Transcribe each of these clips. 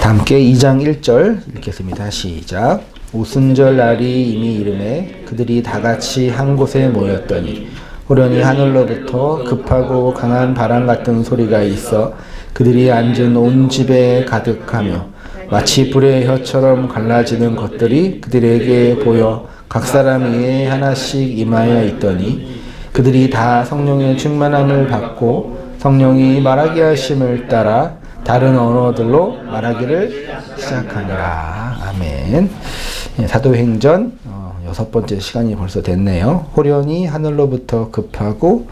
다 함께 2장 1절 읽겠습니다. 시작. 오순절 날이 이미 이르매 그들이 다같이 한 곳에 모였더니 호련히 하늘로부터 급하고 강한 바람 같은 소리가 있어 그들이 앉은 온 집에 가득하며 마치 불의 혀처럼 갈라지는 것들이 그들에게 보여 각 사람 위에 하나씩 임하여 있더니 그들이 다 성령의 충만함을 받고 성령이 말하게 하심을 따라 다른 언어들로 말하기를 시작하니라. 아멘. 사도행전 6번째 시간이 벌써 됐네요. 호련히 하늘로부터 급하고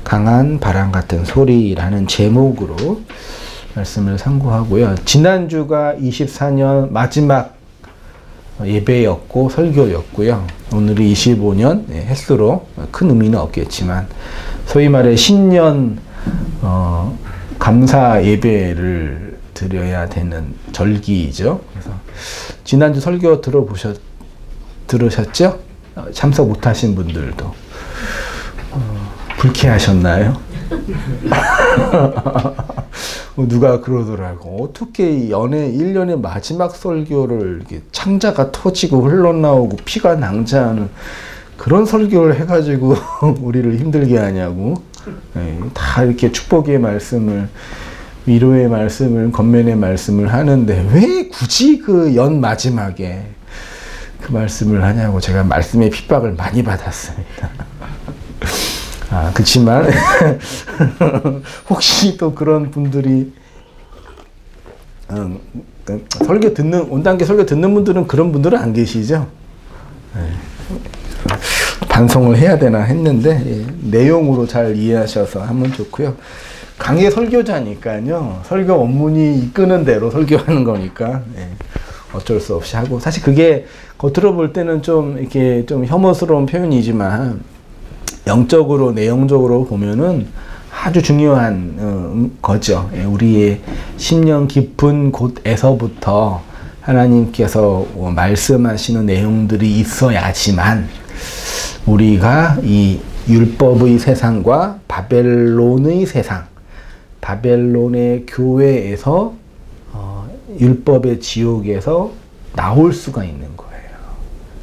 강한 바람 같은 소리라는 제목으로 말씀을 상고하고요. 지난주가 24년 마지막 예배였고 설교였고요. 오늘이 25년 횟수로 큰 의미는 없겠지만 소위 말해 신년 감사 예배를 드려야 되는 절기이죠. 그래서 지난주 설교 들으셨죠? 참석 못하신 분들도 불쾌하셨나요? 누가 그러더라고. 어떻게 연애 1년의 마지막 설교를 이렇게 창자가 터지고 흘러나오고 피가 낭자하는 그런 설교를 해가지고 우리를 힘들게 하냐고. 다 이렇게 축복의 말씀을, 위로의 말씀을, 권면의 말씀을 하는데 왜 굳이 그 연 마지막에 그 말씀을 하냐고 제가 말씀의 핍박을 많이 받았습니다. 그렇지만 혹시 또 그런 분들이 설교 듣는 온단계 설교 듣는 분들은 그런 분들은 안 계시죠? 반성을 해야 되나 했는데 내용으로 잘 이해하셔서 하면 좋고요. 강의 설교자니까요. 설교 원문이 이끄는 대로 설교하는 거니까 어쩔 수 없이 하고, 사실 그게 겉으로 볼 때는 좀 이렇게 좀 혐오스러운 표현이지만 영적으로 내용적으로 보면은 아주 중요한 거죠. 우리의 심령 깊은 곳에서부터 하나님께서 말씀하시는 내용들이 있어야지만 우리가 이 율법의 세상과 바벨론의 세상, 바벨론의 교회에서 율법의 지옥에서 나올 수가 있는 거예요.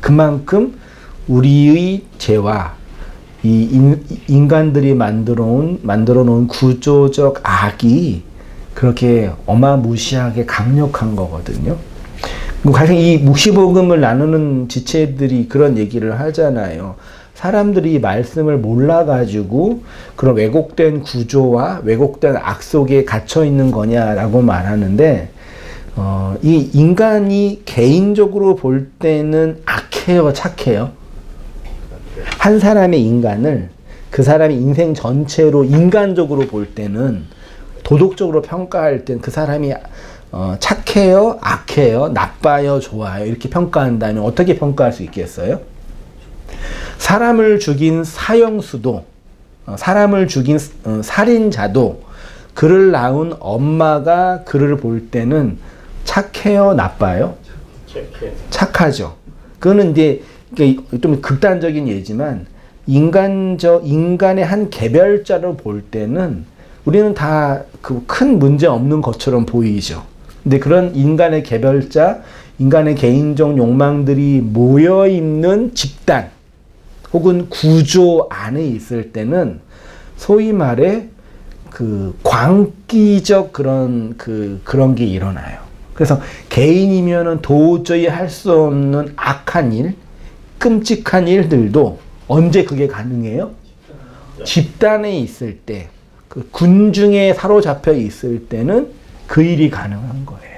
그만큼 우리의 죄와 이 인간들이 만들어 놓은 구조적 악이 그렇게 어마무시하게 강력한 거거든요. 가령 이 묵시복음을 나누는 지체들이 그런 얘기를 하잖아요. 사람들이 말씀을 몰라가지고 그런 왜곡된 구조와 왜곡된 악 속에 갇혀 있는 거냐라고 말하는데, 이 인간이 개인적으로 볼 때는 악해요, 착해요? 한 사람의 인간을 그 사람의 인생 전체로 인간적으로 볼 때는, 도덕적으로 평가할 땐 그 사람이 착해요, 악해요, 나빠요, 좋아요, 이렇게 평가한다면 어떻게 평가할 수 있겠어요? 사람을 죽인 사형수도, 사람을 죽인 살인자도 그를 낳은 엄마가 그를 볼 때는 착해요, 나빠요? 착하죠. 그거는 이제 좀 극단적인 예지만 인간의 한 개별자로 볼 때는 우리는 다 그 큰 문제 없는 것처럼 보이죠. 근데 그런 인간의 개별자, 인간의 개인적 욕망들이 모여 있는 집단 혹은 구조 안에 있을 때는 소위 말해 그 광기적 그런 게 일어나요. 그래서 개인이면은 도저히 할 수 없는 악한 일, 끔찍한 일들도 언제 그게 가능해요? 집단에 있을 때, 그 군중에 사로잡혀 있을 때는 그 일이 가능한 거예요.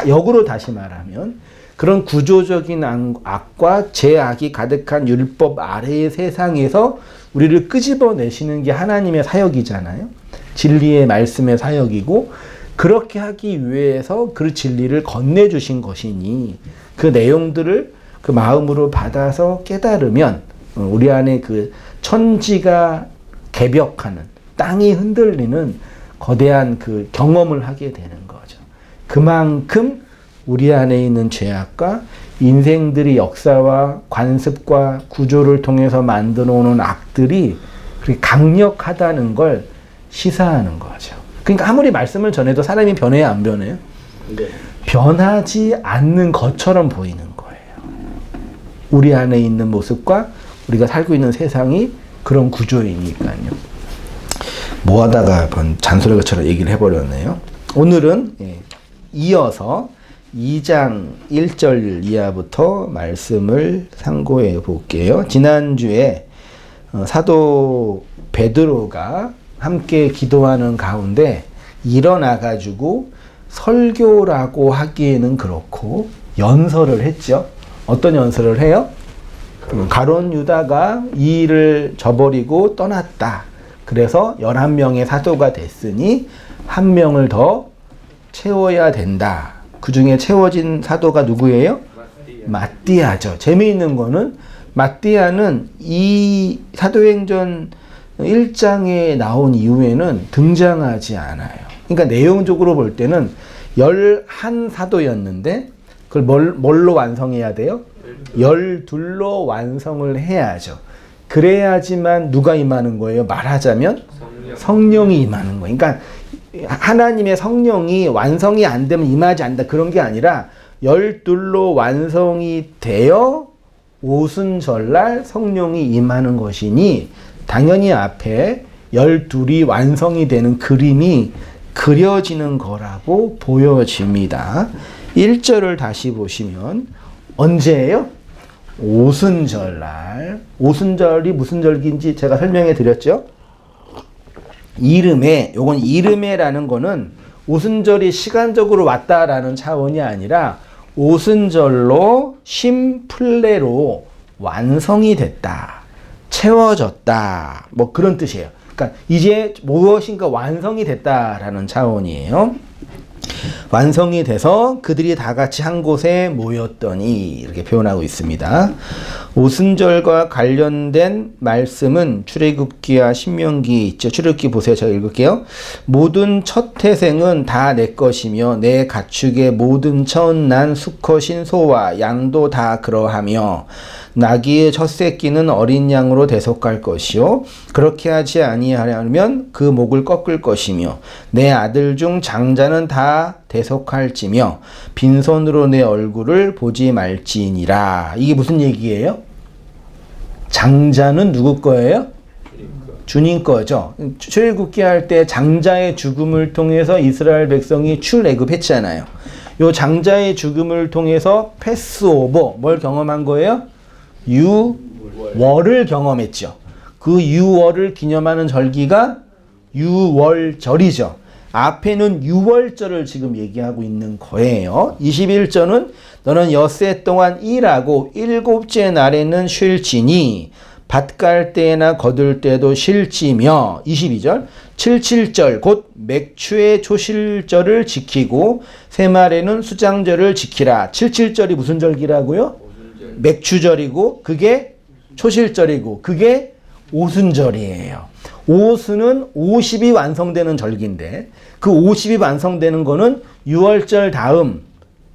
역으로 다시 말하면 그런 구조적인 악과 죄악이 가득한 율법 아래의 세상에서 우리를 끄집어내시는 게 하나님의 사역이잖아요. 진리의 말씀의 사역이고, 그렇게 하기 위해서 그 진리를 건네주신 것이니 그 내용들을 그 마음으로 받아서 깨달으면 우리 안에 그 천지가 개벽하는, 땅이 흔들리는 거대한 그 경험을 하게 되는 거죠. 그만큼 우리 안에 있는 죄악과 인생들의 역사와 관습과 구조를 통해서 만들어 오는 악들이 그렇게 강력하다는 걸 시사하는 거죠. 그러니까 아무리 말씀을 전해도 사람이 변해야 안 변해요? 변하지 않는 것처럼 보이는 거예요. 우리 안에 있는 모습과 우리가 살고 있는 세상이 그런 구조이니까요. 뭐 하다가 잔소리처럼 얘기를 해버렸네요. 오늘은 이어서 2장 1절 이하부터 말씀을 상고해 볼게요. 지난주에 사도 베드로가 함께 기도하는 가운데 일어나가지고 설교라고 하기에는 그렇고 연설을 했죠. 어떤 연설을 해요? 가룟 유다가 이 일을 저버리고 떠났다. 그래서 11명의 사도가 됐으니 한 명을 더 채워야 된다. 그 중에 채워진 사도가 누구예요? 마띠아죠. 재미있는 거는 마띠아는 이 사도행전 1장에 나온 이후에는 등장하지 않아요. 그러니까 내용적으로 볼 때는 11사도였는데 그걸 뭘로 완성해야 돼요? 12로 완성을 해야죠. 그래야지만 누가 임하는 거예요? 말하자면 성령이 임하는 거예요. 그러니까 하나님의 성령이 완성이 안 되면 임하지 않는다. 그런 게 아니라 12로 완성이 되어 오순절날 성령이 임하는 것이니 당연히 앞에 12이 완성이 되는 그림이 그려지는 거라고 보여집니다. 1절을 다시 보시면 언제예요? 오순절날. 오순절이 무슨 절기인지 제가 설명해 드렸죠? 이름에, 요건 이름에라는 거는 오순절이 시간적으로 왔다라는 차원이 아니라 오순절로 심플레로 완성이 됐다. 채워졌다. 뭐 그런 뜻이에요. 그러니까 이제 무엇인가 완성이 됐다라는 차원이에요. 완성이 돼서 그들이 다 같이 한 곳에 모였더니 이렇게 표현하고 있습니다. 오순절과 관련된 말씀은 출애굽기와 신명기 있죠. 출애굽기 보세요. 제가 읽을게요. 모든 첫 태생은 다 내 것이며 내 가축의 모든 처음난 수컷인 소와 양도 다 그러하며 나귀의 첫 새끼는 어린 양으로 대속할 것이요 그렇게 하지 아니하려면 그 목을 꺾을 것이며 내 아들 중 장자는 다 대속할지며 빈손으로 내 얼굴을 보지 말지니라. 이게 무슨 얘기예요? 장자는 누구 거예요? 주님 거죠. 출애굽기 할 때 장자의 죽음을 통해서 이스라엘 백성이 출애굽했잖아요. 요 장자의 죽음을 통해서 패스오버 뭘 경험한 거예요? 유월을 경험했죠. 그 유월을 기념하는 절기가 유월절이죠. 앞에는 유월절을 지금 얘기하고 있는 거예요. 21절은 너는 엿새 동안 일하고 일곱째 날에는 쉴지니 밭 갈 때나 거둘 때도 쉴지며 22절 77절 곧 맥추의 초실절을 지키고 새말에는 수장절을 지키라. 77절이 무슨 절기라고요? 맥추절이고 그게 초실절이고 그게 오순절이에요. 오순은 50이 완성되는 절기인데 그 50이 완성되는 거는 6월절 다음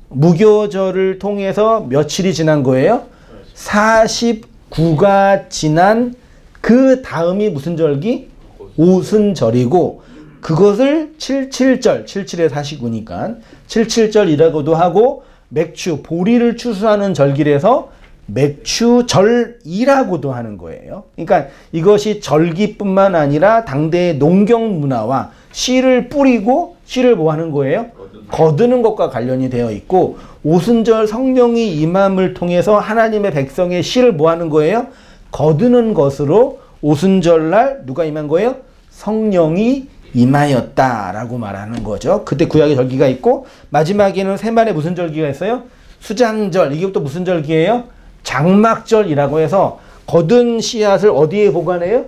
무교절을 통해서 며칠이 지난 거예요? 49가 지난 그 다음이 무슨 절기? 오순절이고 그것을 77절, 77에 49니까 77절이라고도 하고 맥추, 보리를 추수하는 절기라서 맥추절이라고도 하는 거예요. 그러니까 이것이 절기뿐만 아니라 당대의 농경 문화와 씨를 뿌리고 씨를 뭐 하는 거예요? 거두는 것과 관련이 되어 있고 오순절 성령이 임함을 통해서 하나님의 백성의 씨를 뭐 하는 거예요? 거두는 것으로 오순절날 누가 임한 거예요? 성령이 임하였다라고 말하는 거죠. 그때 구약의 절기가 있고 마지막에는 새말에 무슨 절기가 있어요? 수장절. 이게 또 무슨 절기예요? 장막절이라고 해서 거둔 씨앗을 어디에 보관해요?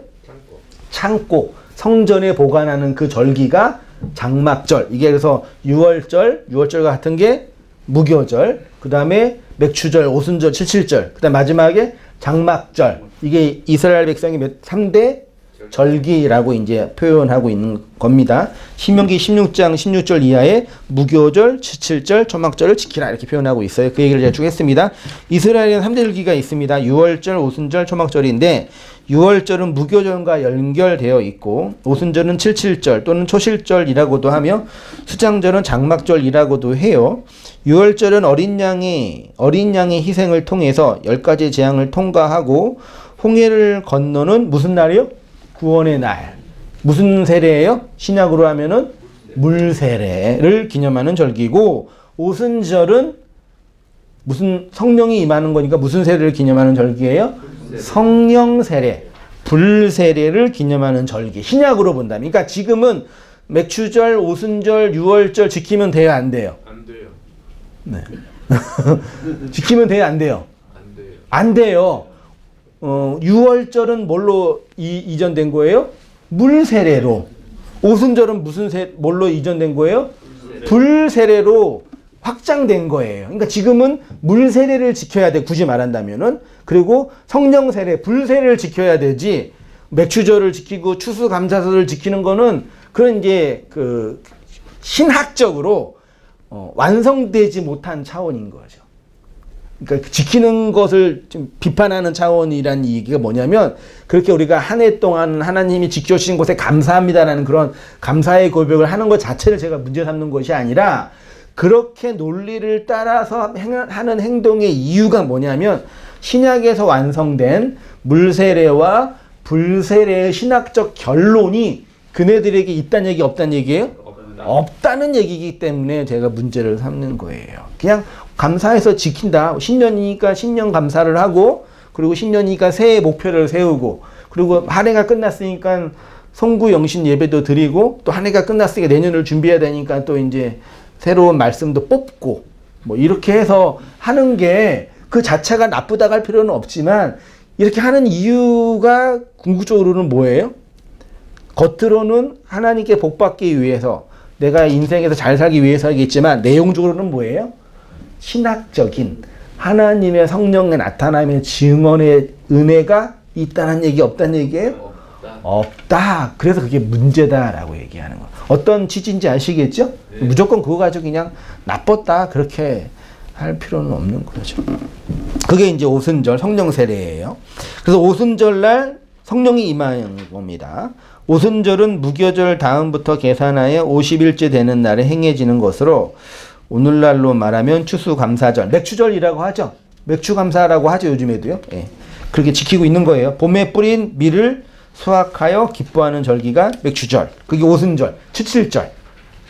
창고. 성전에 보관하는 그 절기가 장막절. 이게 그래서 6월절과 같은 게 무교절. 그 다음에 맥추절, 오순절, 77절. 그 다음 마지막에 장막절. 이게 이스라엘 백성이 3대 절기라고 이제 표현하고 있는 겁니다. 신명기 16장 16절 이하에 무교절, 77절, 초막절을 지키라 이렇게 표현하고 있어요. 그 얘기를 제가 쭉 했습니다. 이스라엘에는 3대 절기가 있습니다. 6월절, 오순절, 초막절인데 유월절은 무교절과 연결되어 있고 오순절은 칠칠절 또는 초실절이라고도 하며 수장절은 장막절이라고도 해요. 유월절은 어린 양의 희생을 통해서 10가지 재앙을 통과하고 홍해를 건너는 무슨 날이요? 구원의 날. 무슨 세례예요? 신약으로 하면은 물세례를 기념하는 절기고, 오순절은 무슨 성령이 임하는 거니까 무슨 세례를 기념하는 절기예요? 성령 세례, 불세례를 기념하는 절기. 신약으로 본다면. 그러니까 지금은 맥추절, 오순절, 유월절 지키면 돼요, 안 돼요? 안 돼요. 네. 지키면 돼요, 안 돼요? 안 돼요. 안 돼요. 유월절은 뭘로 이전된 거예요? 물세례로. 오순절은 뭘로 이전된 거예요? 불세례로 확장된 거예요. 그러니까 지금은 물세례를 지켜야 돼, 굳이 말한다면은. 그리고 성령세례, 불세례를 지켜야 되지, 맥추절을 지키고 추수감사절을 지키는 거는 그런 이제 그 신학적으로 완성되지 못한 차원인 거죠. 그러니까 지키는 것을 좀 비판하는 차원이란 얘기가 뭐냐면, 그렇게 우리가 한 해 동안 하나님이 지켜주신 것에 감사합니다라는 그런 감사의 고백을 하는 것 자체를 제가 문제 삼는 것이 아니라, 그렇게 논리를 따라서 하는 행동의 이유가 뭐냐면, 신약에서 완성된 물세례와 불세례의 신학적 결론이 그네들에게 있다는 얘기, 없다는 얘기예요? 없다는 얘기이기 때문에 제가 문제를 삼는 거예요. 그냥 감사해서 지킨다. 신년이니까 신년 감사를 하고, 그리고 신년이니까 새해 목표를 세우고, 그리고 한 해가 끝났으니까 성구 영신 예배도 드리고, 또 한 해가 끝났으니까 내년을 준비해야 되니까 또 이제 새로운 말씀도 뽑고, 뭐 이렇게 해서 하는 게 그 자체가 나쁘다고 할 필요는 없지만, 이렇게 하는 이유가 궁극적으로는 뭐예요? 겉으로는 하나님께 복받기 위해서, 내가 인생에서 잘 살기 위해서겠지만, 내용적으로는 뭐예요? 신학적인 하나님의 성령의 나타남의 증언의 은혜가 있다는 얘기, 없다는 얘기예요? 없다. 그래서 그게 문제다라고 얘기하는 거예요. 어떤 취지인지 아시겠죠? 네. 무조건 그거 가지고 그냥 나빴다 그렇게 할 필요는 없는 거죠. 그게 이제 오순절 성령 세례예요. 그래서 오순절날 성령이 임하는 겁니다. 오순절은 무교절 다음부터 계산하여 50일째 되는 날에 행해지는 것으로, 오늘날로 말하면 추수감사절, 맥추절이라고 하죠. 맥추감사라고 하죠, 요즘에도요. 예. 그렇게 지키고 있는 거예요. 봄에 뿌린 밀을 수확하여 기뻐하는 절기가 맥추절, 그게 오순절, 칠칠절,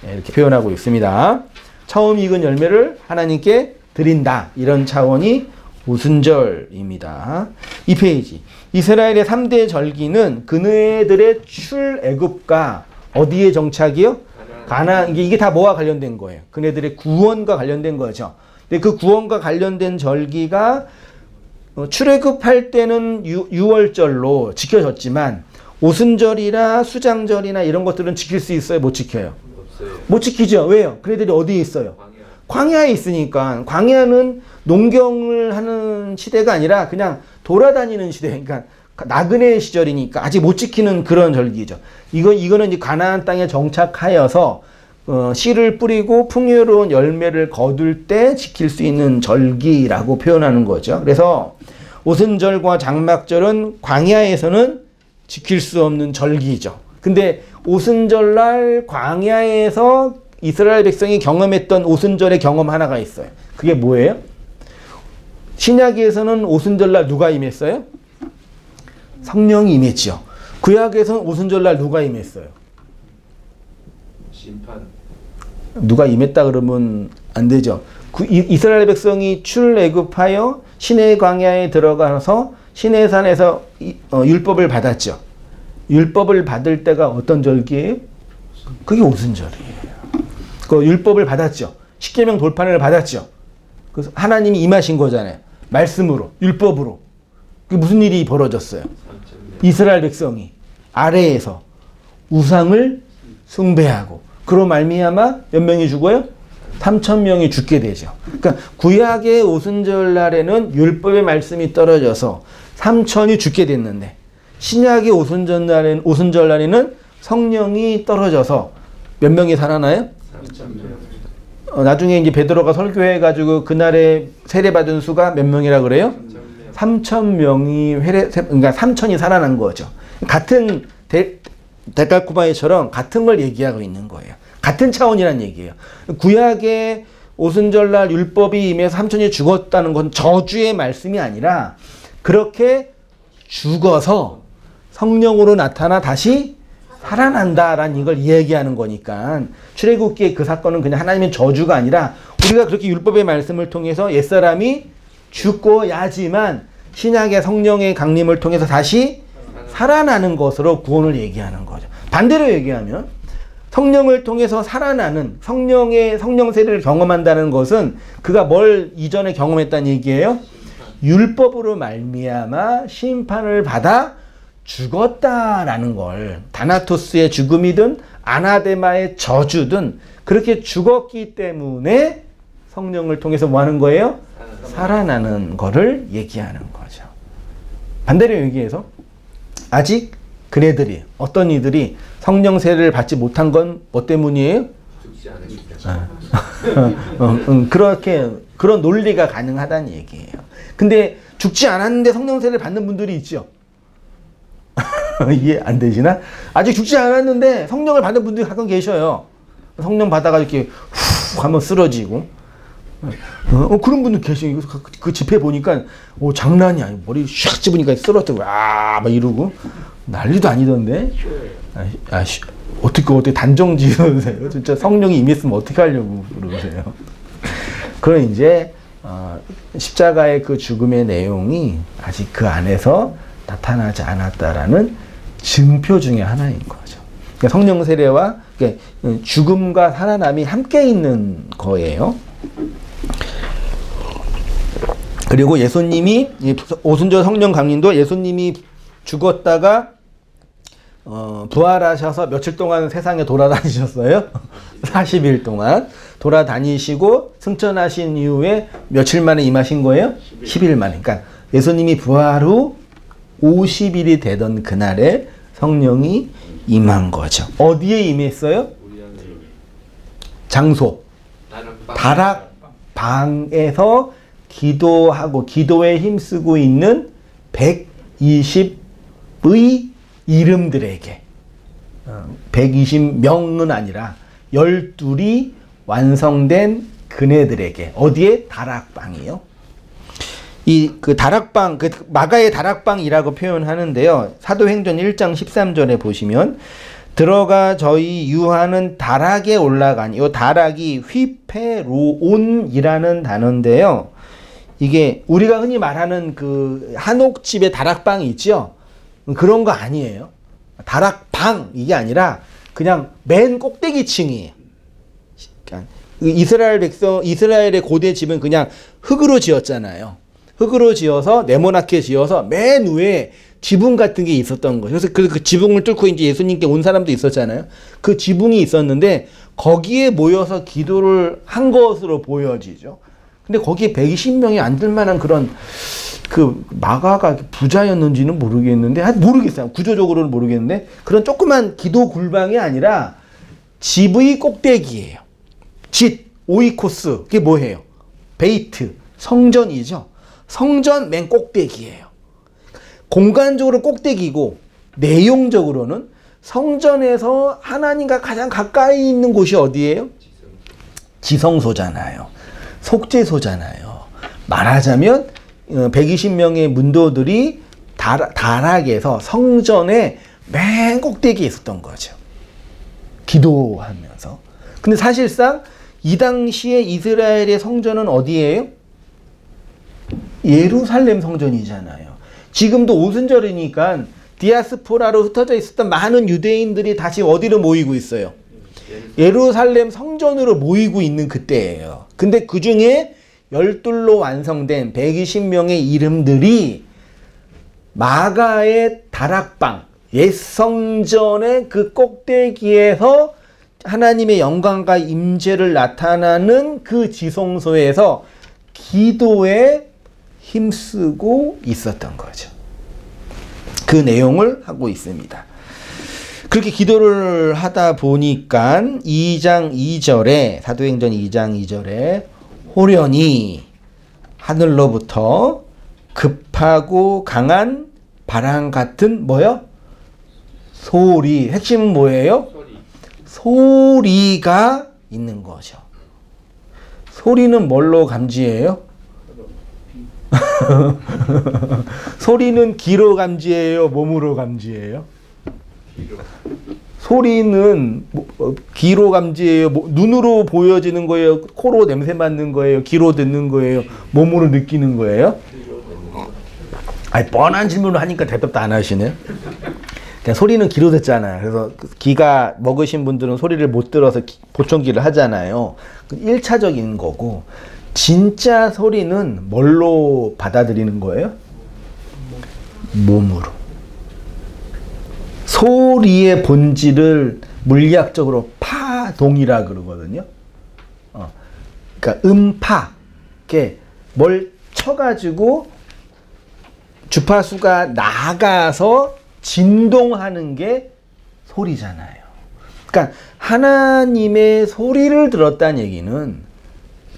예, 이렇게 표현하고 있습니다. 처음 익은 열매를 하나님께 드린다, 이런 차원이 오순절입니다. 이 페이지, 이스라엘의 3대 절기는 그네들의 출애굽과 어디에 정착이요? 가나안. 이게 다 뭐와 관련된 거예요? 그네들의 구원과 관련된 거죠. 근데 그 구원과 관련된 절기가 출애굽할 때는 유월절로 지켜졌지만, 오순절이나 수장절이나 이런 것들은 지킬 수 있어요? 못 지켜요? 없어요. 못 지키죠. 왜요? 그네들이 어디에 있어요? 광야에 있으니까. 광야는 농경을 하는 시대가 아니라 그냥 돌아다니는 시대, 그러니까 나그네 시절이니까 아직 못 지키는 그런 절기죠. 이거는 이제 가나안 땅에 정착하여서 씨를 뿌리고 풍요로운 열매를 거둘 때 지킬 수 있는 절기라고 표현하는 거죠. 그래서 오순절과 장막절은 광야에서는 지킬 수 없는 절기죠. 근데 오순절날 광야에서 이스라엘 백성이 경험했던 오순절의 경험 하나가 있어요. 그게 뭐예요? 신약에서는 오순절날 누가 임했어요? 성령이 임했죠. 구약에서는 오순절날 누가 임했어요? 심판. 누가 임했다 그러면 안 되죠. 이스라엘 백성이 출애굽하여 시내 광야에 들어가서 시내산에서 율법을 받았죠. 율법을 받을 때가 어떤 절기예요? 그게 오순절이에요. 그 율법을 받았죠. 십계명 돌판을 받았죠. 그래서 하나님이 임하신 거잖아요. 말씀으로, 율법으로. 그게 무슨 일이 벌어졌어요? 이스라엘 백성이 아래에서 우상을 숭배하고, 그로 말미암아 몇 명이 죽어요? 3,000명이 죽게 되죠. 그러니까 구약의 오순절 날에는 율법의 말씀이 떨어져서 3,000이 죽게 됐는데, 신약의 오순절 날에는 성령이 떨어져서 몇 명이 살아나요? 3,000명. 나중에 이제 베드로가 설교해가지고 그날에 세례받은 수가 몇 명이라 그래요? 3,000명이 그러니까 3,000이 살아난 거죠. 같은 데칼코마니처럼 같은 걸 얘기하고 있는 거예요. 같은 차원이란 얘기예요. 구약의 오순절날 율법이 임해서 3,000이 죽었다는 건 저주의 말씀이 아니라 그렇게 죽어서 성령으로 나타나 다시 살아난다라는 이걸 이야기하는 거니까 출애굽기의 그 사건은 그냥 하나님의 저주가 아니라 우리가 그렇게 율법의 말씀을 통해서 옛사람이 죽고야지만 신약의 성령의 강림을 통해서 다시 살아나는 것으로 구원을 얘기하는 거죠. 반대로 얘기하면 성령을 통해서 살아나는 성령의 성령 세례를 경험한다는 것은 그가 뭘 이전에 경험했다는 얘기예요? 율법으로 말미암아 심판을 받아 죽었다라는 걸, 다나토스의 죽음이든 아나데마의 저주든 그렇게 죽었기 때문에 성령을 통해서 뭐 하는 거예요? 살아나는 거를 얘기하는 거죠. 반대로 얘기해서 아직 그네들이, 어떤 이들이 성령 세례를 받지 못한 건 뭐 때문이에요? 죽지 않으니까. 그렇게 그런 논리가 가능하다는 얘기예요. 근데 죽지 않았는데 성령 세례를 받는 분들이 있죠. 이해 안 되시나? 아직 죽지 않았는데 성령을 받는 분들이 가끔 계셔요. 성령 받아가 이렇게 후 하면 쓰러지고. 그런 분들 계시고 그 집회 보니까 장난이 아니고 머리 샥 집으니까 쓰러뜨고 막 이러고 난리도 아니던데. 어떻게 단정 지으세요? 진짜 성령이 임했으면 어떻게 하려고 그러세요? 그럼 이제 십자가의 그 죽음의 내용이 아직 그 안에서 나타나지 않았다라는 증표 중에 하나인 거죠. 그러니까 성령 세례와 죽음과 살아남이 함께 있는 거예요. 그리고 예수님이 오순절 성령 강림도 예수님이 죽었다가 부활하셔서 며칠 동안 세상에 돌아다니셨어요. 40일 동안 돌아다니시고 승천하신 이후에 며칠 만에 임하신 거예요? 10일 만에. 그러니까 예수님이 부활 후 50일이 되던 그날에 성령이 임한 거죠. 어디에 임했어요? 장소. 다락방에서 기도하고 기도에 힘쓰고 있는 120의 이름들에게 120명은 아니라 12이 완성된 그네들에게 어디에? 다락방이요. 그 다락방, 그 마가의 다락방이라고 표현하는데요. 사도행전 1장 13절에 보시면 들어가 저희 유하는 다락에 올라가니, 이 다락이 휘페로온이라는 단어인데요. 이게 우리가 흔히 말하는 그 한옥집의 다락방이 있죠? 그런 거 아니에요. 다락방 이게 아니라 그냥 맨 꼭대기층이에요. 이스라엘의 고대 집은 그냥 흙으로 지었잖아요. 흙으로 지어서 네모나게 지어서 맨 위에 지붕 같은 게 있었던 거죠. 그래서 그 지붕을 뚫고 이제 예수님께 온 사람도 있었잖아요. 그 지붕이 있었는데 거기에 모여서 기도를 한 것으로 보여지죠. 근데 거기에 120명이 안 들 만한 그런 그 마가가 부자였는지는 모르겠는데 모르겠어요. 구조적으로는 모르겠는데 그런 조그만 기도 굴방이 아니라 집의 꼭대기예요. 집, 오이코스, 그게 뭐예요? 베이트, 성전이죠. 성전 맨 꼭대기예요. 공간적으로 꼭대기고 내용적으로는 성전에서 하나님과 가장 가까이 있는 곳이 어디예요? 지성소잖아요. 속죄소잖아요. 말하자면 120명의 문도들이 다락에서 성전의 맨 꼭대기에 있었던 거죠. 기도하면서. 근데 사실상 이 당시에 이스라엘의 성전은 어디예요? 예루살렘 성전이잖아요. 지금도 오순절이니까 디아스포라로 흩어져 있었던 많은 유대인들이 다시 어디로 모이고 있어요? 예루살렘 성전으로 모이고 있는 그때예요. 근데 그 중에 12로 완성된 120명의 이름들이 마가의 다락방, 옛 성전의 그 꼭대기에서 하나님의 영광과 임재를 나타나는 그 지성소에서 기도에 힘쓰고 있었던 거죠. 그 내용을 하고 있습니다. 그렇게 기도를 하다 보니까 2장 2절에 사도행전 2장 2절에 호련히 하늘로부터 급하고 강한 바람 같은 뭐요? 소리. 핵심은 뭐예요? 소리가 있는 거죠. 소리는 뭘로 감지해요? 소리는 귀로 감지해요? 몸으로 감지해요? 소리는 귀로 감지해요? 눈으로 보여지는 거예요? 코로 냄새 맡는 거예요? 귀로 듣는 거예요? 몸으로 느끼는 거예요? 아니, 뻔한 질문을 하니까 대답도 안 하시네. 그냥 소리는 귀로 듣잖아요. 그래서 귀가 먹으신 분들은 소리를 못 들어서 보청기를 하잖아요. 1차적인 거고, 진짜 소리는 뭘로 받아들이는 거예요? 몸으로. 소리의 본질을 물리학적으로 파동이라 그러거든요. 그러니까 음파, 뭘 쳐가지고 주파수가 나가서 진동하는 게 소리잖아요. 그러니까 하나님의 소리를 들었다는 얘기는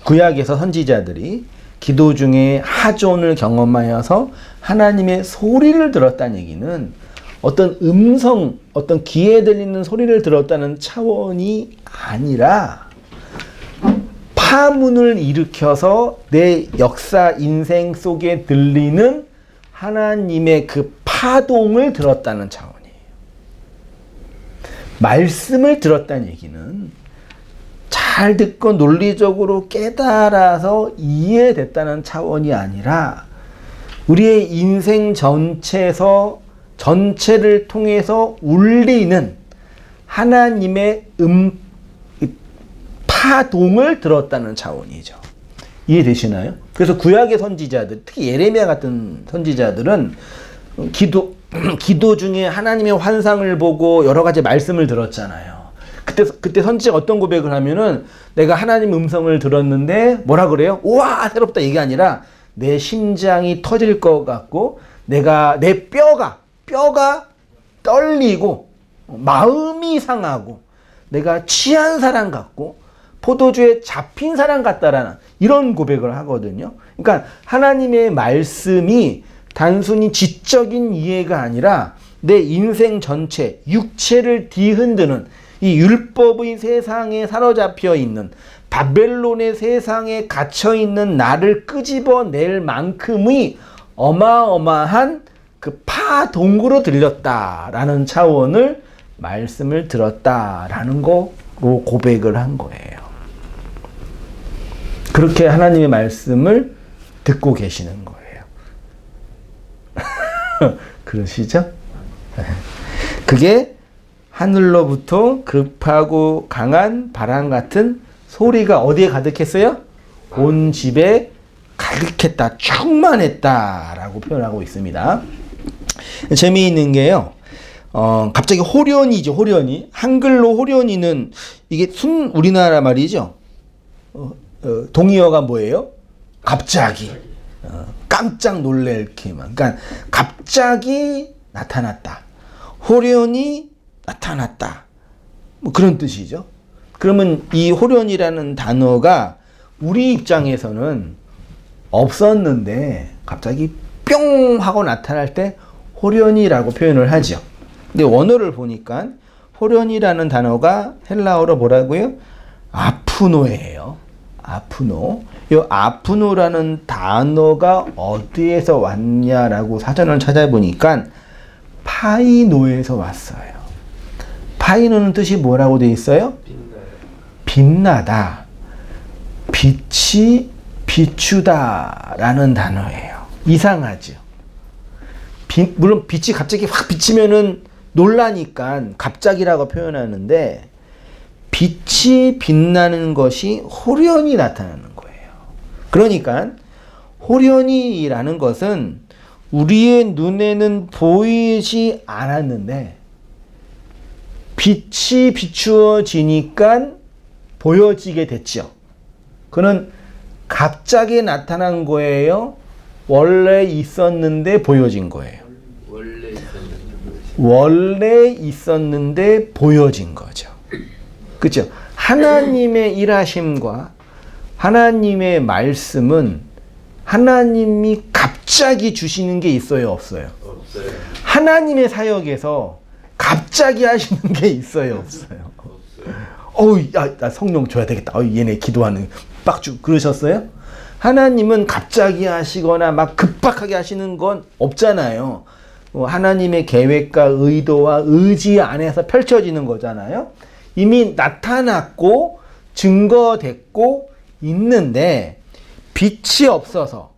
구약에서 선지자들이 기도 중에 하존을 경험하여서 하나님의 소리를 들었다는 얘기는 어떤 음성, 어떤 귀에 들리는 소리를 들었다는 차원이 아니라 파문을 일으켜서 내 역사, 인생 속에 들리는 하나님의 그 파동을 들었다는 차원이에요. 말씀을 들었다는 얘기는 잘 듣고 논리적으로 깨달아서 이해됐다는 차원이 아니라 우리의 인생 전체를 통해서 울리는 하나님의 파동을 들었다는 차원이죠. 이해되시나요? 그래서 구약의 선지자들, 특히 예레미야 같은 선지자들은 기도 중에 하나님의 환상을 보고 여러 가지 말씀을 들었잖아요. 그때 선지자가 어떤 고백을 하면은 내가 하나님 음성을 들었는데 뭐라 그래요? 우와, 새롭다, 이게 아니라 내 심장이 터질 것 같고 내 뼈가 떨리고 마음이 상하고 내가 취한 사람 같고 포도주에 잡힌 사람 같다라는 이런 고백을 하거든요. 그러니까 하나님의 말씀이 단순히 지적인 이해가 아니라 내 인생 전체, 육체를 뒤흔드는 이 율법의 세상에 사로잡혀 있는 바벨론의 세상에 갇혀 있는 나를 끄집어낼 만큼의 어마어마한 그 파동으로 들렸다라는 차원을 말씀을 들었다라는 거로 고백을 한 거예요. 그렇게 하나님의 말씀을 듣고 계시는 거예요. 그러시죠? 그게 하늘로부터 급하고 강한 바람 같은 소리가 어디에 가득했어요? 온 집에 가득했다, 충만했다라고 표현하고 있습니다. 재미있는 게요. 갑자기 호련이죠, 호련이. 한글로 호련이는 이게 우리나라 말이죠. 동의어가 뭐예요? 갑자기. 깜짝 놀랄게만. 그러니까 갑자기 나타났다. 호련이 나타났다. 뭐 그런 뜻이죠. 그러면 이 호련이라는 단어가 우리 입장에서는 없었는데 갑자기 뿅 하고 나타날 때 호련이라고 표현을 하죠. 근데 원어를 보니까 호련이라는 단어가 헬라어로 뭐라고요? 아프노예요. 아프노. 이 아프노라는 단어가 어디에서 왔냐라고 사전을 찾아보니까 파이노에서 왔어요. 파이노는 뜻이 뭐라고 되어 있어요? 빛나다. 빛이 비추다 라는 단어예요. 이상하죠? 물론 빛이 갑자기 확 비치면은 놀라니까 갑자기라고 표현하는데 빛이 빛나는 것이 호련히 나타나는 거예요. 그러니까 호련히라는 것은 우리의 눈에는 보이지 않았는데 빛이 비추어지니까 보여지게 됐죠. 그는 갑자기 나타난 거예요? 원래 있었는데 보여진 거예요? 원래 있었는데 보여진 거죠. 그렇죠? 하나님의 일하심과 하나님의 말씀은 하나님이 갑자기 주시는 게 있어요, 없어요? 없어요. 하나님의 사역에서 갑자기 하시는 게 있어요, 없어요? 어우, 나 성령 줘야 되겠다. 얘네 기도하는 빡주 그러셨어요? 하나님은 갑자기 하시거나 막 급박하게 하시는 건 없잖아요. 하나님의 계획과 의도와 의지 안에서 펼쳐지는 거잖아요. 이미 나타났고 증거됐고 있는데 빛이 없어서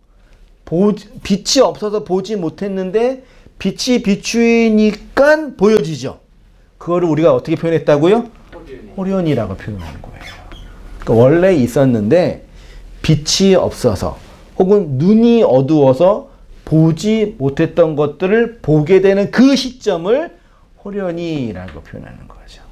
보지 못했는데 빛이 비추이니까 보여지죠. 그거를 우리가 어떻게 표현했다고요? 호련이라고 표현한 거예요. 그러니까 원래 있었는데 빛이 없어서 혹은 눈이 어두워서 보지 못했던 것들을 보게 되는 그 시점을 호련이라고 표현하는 거죠.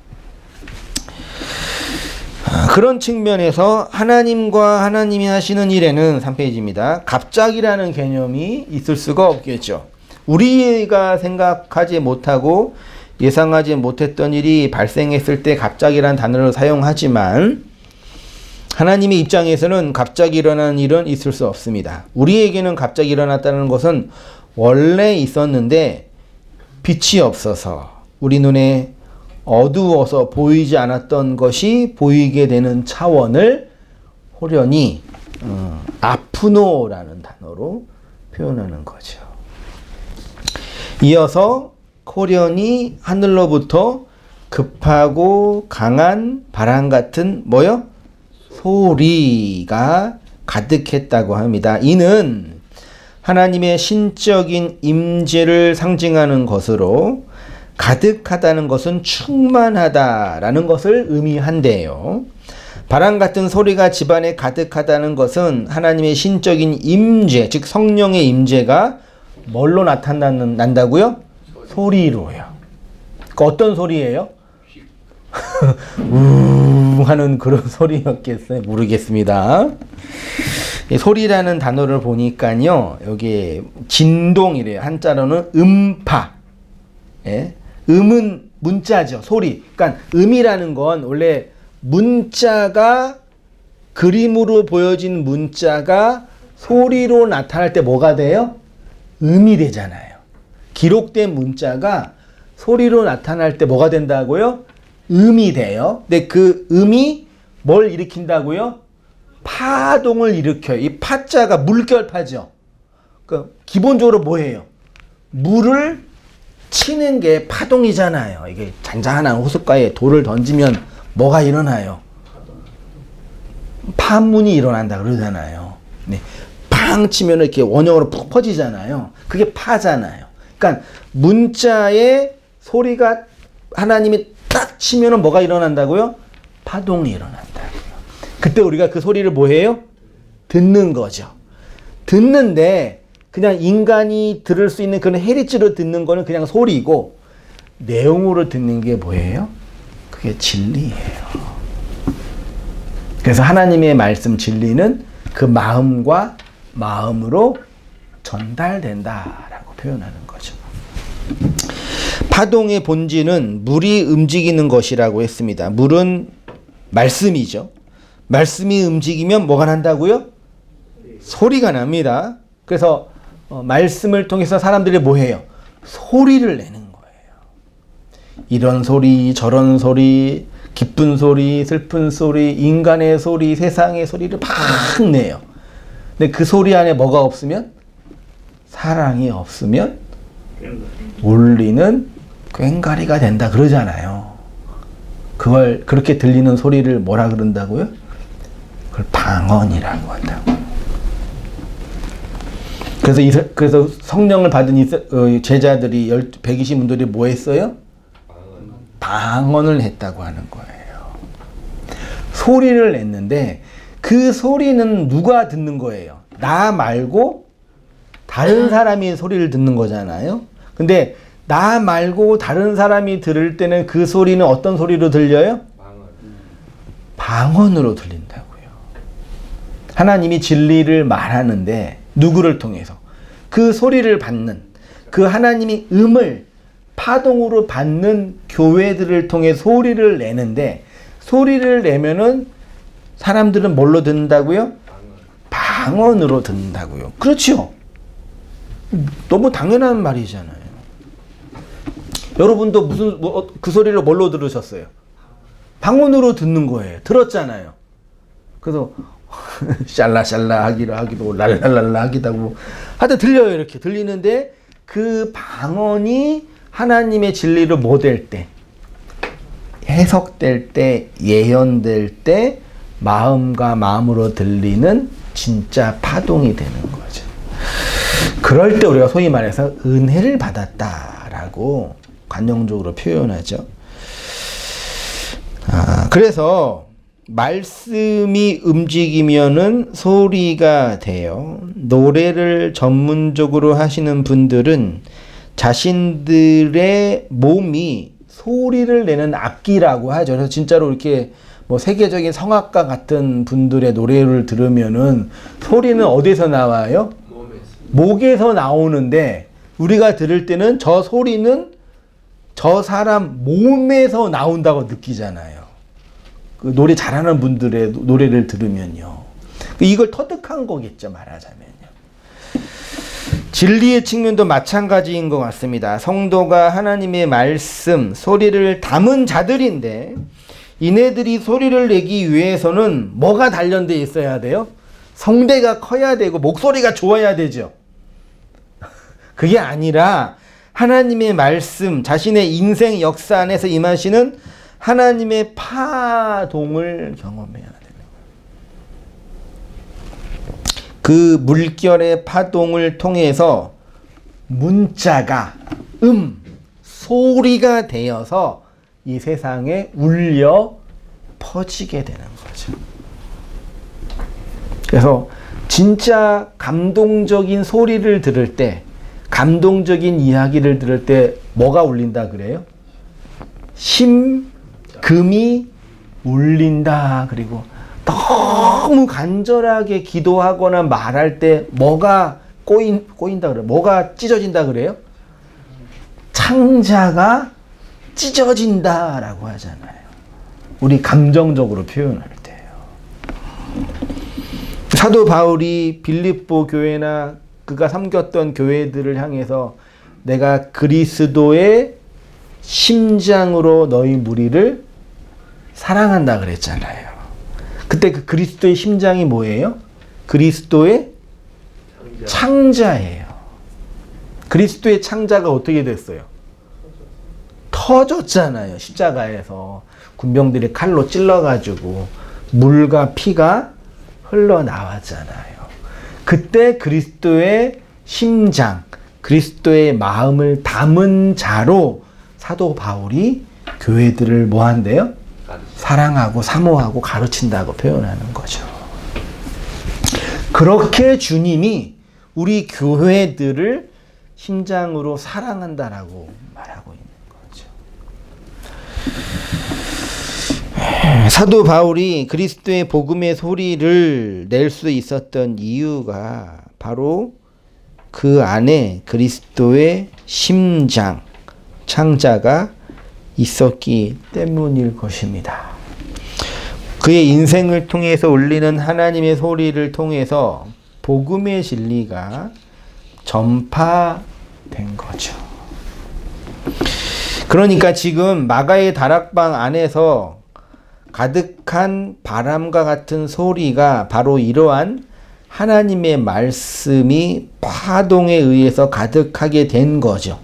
그런 측면에서 하나님과 하나님이 하시는 일에는 3페이지입니다. 갑자기라는 개념이 있을 수가 없겠죠. 우리가 생각하지 못하고 예상하지 못했던 일이 발생했을 때 갑자기라는 단어를 사용하지만 하나님의 입장에서는 갑자기 일어나는 일은 있을 수 없습니다. 우리에게는 갑자기 일어났다는 것은 원래 있었는데 빛이 없어서 우리 눈에 어두워서 보이지 않았던 것이 보이게 되는 차원을 호련히 아프노라는 단어로 표현하는 거죠. 이어서 호련히 하늘로부터 급하고 강한 바람 같은 뭐요? 소리가 가득했다고 합니다. 이는 하나님의 신적인 임재를 상징하는 것으로 가득하다는 것은 충만하다라는 것을 의미한대요. 바람 같은 소리가 집안에 가득하다는 것은 하나님의 신적인 임재, 즉 성령의 임재가 뭘로 난다고요? 소리로요. 그러니까 어떤 소리예요? 하는 그런 소리였겠어요? 모르겠습니다. 소리라는 단어를 보니까요, 여기 진동이래요. 한자로는 음파. 예? 음은 문자죠. 소리. 그러니까 음이라는 건 원래 문자가 그림으로 보여진 문자가 소리로 나타날 때 뭐가 돼요? 음이 되잖아요. 기록된 문자가 소리로 나타날 때 뭐가 된다고요? 음이 돼요. 근데 그 음이 뭘 일으킨다고요? 파동을 일으켜요. 이 파자가 물결파죠. 그러니까 기본적으로 뭐예요? 물을 치는 게 파동이잖아요. 이게 잔잔한 호숫가에 돌을 던지면 뭐가 일어나요? 파문이 일어난다 그러잖아요. 네. 팡 치면 이렇게 원형으로 푹 퍼지잖아요. 그게 파잖아요. 그러니까 문자의 소리가 하나님이 딱 치면 뭐가 일어난다고요? 파동이 일어난다고요. 그때 우리가 그 소리를 뭐해요? 듣는 거죠. 듣는데 그냥 인간이 들을 수 있는 그런 헤리츠로 듣는 거는 그냥 소리고 내용으로 듣는 게 뭐예요? 그게 진리예요. 그래서 하나님의 말씀 진리는 그 마음과 마음으로 전달된다라고 표현하는 거죠. 파동의 본질은 물이 움직이는 것이라고 했습니다. 물은 말씀이죠. 말씀이 움직이면 뭐가 난다고요? 소리가 납니다. 그래서 말씀을 통해서 사람들이 뭐해요? 소리를 내는 거예요. 이런 소리, 저런 소리, 기쁜 소리, 슬픈 소리, 인간의 소리, 세상의 소리를 막 내요. 근데 그 소리 안에 뭐가 없으면? 사랑이 없으면 울리는 꽹과리가 된다 그러잖아요. 그걸 그렇게 들리는 소리를 뭐라 그런다고요? 그걸 방언이라고 한다고. 그래서 성령을 받은 제자들이 120분들이 뭐 했어요? 방언을 했다고 하는 거예요. 소리를 냈는데 그 소리는 누가 듣는 거예요? 나 말고 다른 사람이 소리를 듣는 거잖아요. 근데 나 말고 다른 사람이 들을 때는 그 소리는 어떤 소리로 들려요? 방언으로 들린다고요. 하나님이 진리를 말하는데 누구를 통해서? 그 소리를 받는, 그 하나님이 음을 파동으로 받는 교회들을 통해 소리를 내는데, 소리를 내면은 사람들은 뭘로 듣는다고요? 방언으로 듣는다고요. 그렇죠. 너무 당연한 말이잖아요. 여러분도 그 소리를 뭘로 들으셨어요? 방언으로 듣는 거예요. 들었잖아요. 그래서 샬라샬라 하기도 랄랄랄라 하기도 하고 하여튼 들려요. 이렇게 들리는데 그 방언이 하나님의 진리를 못될 때, 해석될 때, 예언될 때 마음과 마음으로 들리는 진짜 파동이 되는 거죠. 그럴 때 우리가 소위 말해서 은혜를 받았다라고 관용적으로 표현하죠. 그래서 말씀이 움직이면은 소리가 돼요. 노래를 전문적으로 하시는 분들은 자신들의 몸이 소리를 내는 악기라고 하죠. 그래서 진짜로 이렇게 뭐 세계적인 성악가 같은 분들의 노래를 들으면은 소리는 어디서 나와요? 목에서 나오는데 우리가 들을 때는 저 소리는 저 사람 몸에서 나온다고 느끼잖아요. 그 노래 잘하는 분들의 노래를 들으면요. 이걸 터득한 거겠죠, 말하자면요. 진리의 측면도 마찬가지인 것 같습니다. 성도가 하나님의 말씀, 소리를 담은 자들인데 이네들이 소리를 내기 위해서는 뭐가 단련되어 있어야 돼요? 성대가 커야 되고 목소리가 좋아야 되죠. 그게 아니라 하나님의 말씀, 자신의 인생 역사 안에서 임하시는 하나님의 파동을 경험해야 되는 거예요. 그 물결의 파동을 통해서 문자가 소리가 되어서 이 세상에 울려 퍼지게 되는 거죠. 그래서 진짜 감동적인 소리를 들을 때, 감동적인 이야기를 들을 때 뭐가 울린다 그래요? 심금이 울린다. 그리고 너무 간절하게 기도하거나 말할 때 뭐가 꼬인다 그래요? 뭐가 찢어진다 그래요? 창자가 찢어진다라고 하잖아요. 우리 감정적으로 표현할 때요. 사도 바울이 빌립보 교회나 그가 섬겼던 교회들을 향해서 내가 그리스도의 심장으로 너희 무리를 사랑한다 그랬잖아요. 그때 그 그리스도의 심장이 뭐예요? 그리스도의 창자예요. 그리스도의 창자가 어떻게 됐어요? 터졌잖아요. 십자가에서 군병들이 칼로 찔러가지고 물과 피가 흘러나왔잖아요. 그때 그리스도의 심장, 그리스도의 마음을 담은 자로 사도 바울이 교회들을 뭐 한대요? 사랑하고 사모하고 가르친다고 표현하는 거죠. 그렇게 주님이 우리 교회들을 심장으로 사랑한다라고 말하고 있는 거죠. 사도 바울이 그리스도의 복음의 소리를 낼 수 있었던 이유가 바로 그 안에 그리스도의 심장, 창자가 있었기 때문일 것입니다. 그의 인생을 통해서 울리는 하나님의 소리를 통해서 복음의 진리가 전파된 거죠. 그러니까 지금 마가의 다락방 안에서 가득한 바람과 같은 소리가 바로 이러한 하나님의 말씀이 파동에 의해서 가득하게 된 거죠.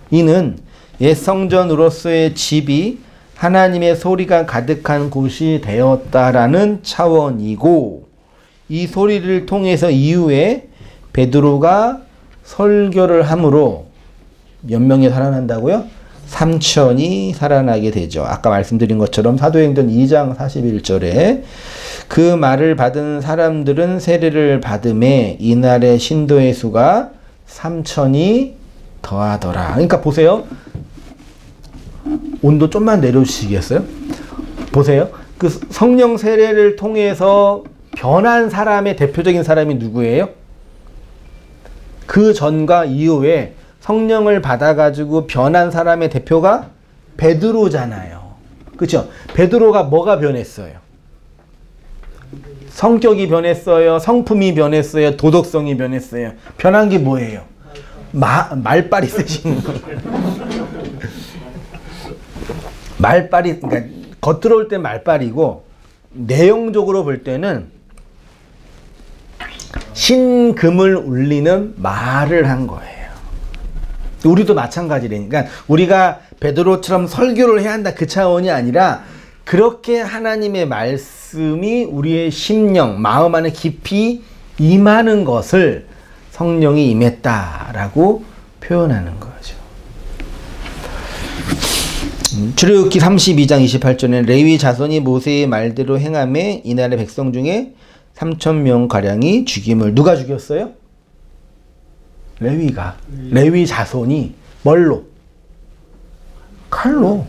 이는 옛 성전으로서의 집이 하나님의 소리가 가득한 곳이 되었다라는 차원이고, 이 소리를 통해서 이후에 베드로가 설교를 함으로 몇 명이 살아난다고요? 3,000이 살아나게 되죠. 아까 말씀드린 것처럼 사도행전 2장 41절에 그 말을 받은 사람들은 세례를 받음에 이날의 신도의 수가 3,000이 더하더라. 그러니까 보세요. 온도 좀만 내려주시겠어요? 보세요. 그 성령 세례를 통해서 변한 사람의 대표적인 사람이 누구예요? 그 전과 이후에 성령을 받아가지고 변한 사람의 대표가 베드로잖아요. 그렇죠? 베드로가 뭐가 변했어요? 성격이 변했어요? 성품이 변했어요? 도덕성이 변했어요? 변한 게 뭐예요? 말빨이 세신 말빨이, 그러니까 겉으로 볼 때 말빨이고 내용적으로 볼 때는 신금을 울리는 말을 한 거예요. 우리도 마찬가지라니까. 그러니까 우리가 베드로처럼 설교를 해야 한다 그 차원이 아니라 그렇게 하나님의 말씀이 우리의 심령, 마음 안에 깊이 임하는 것을 성령이 임했다라고 표현하는 거죠. 출애굽기 32장 28절에 레위 자손이 모세의 말대로 행하매 이날의 백성 중에 3,000명 가량이 죽임을 누가 죽였어요? 레위가. 레위 자손이 뭘로? 칼로.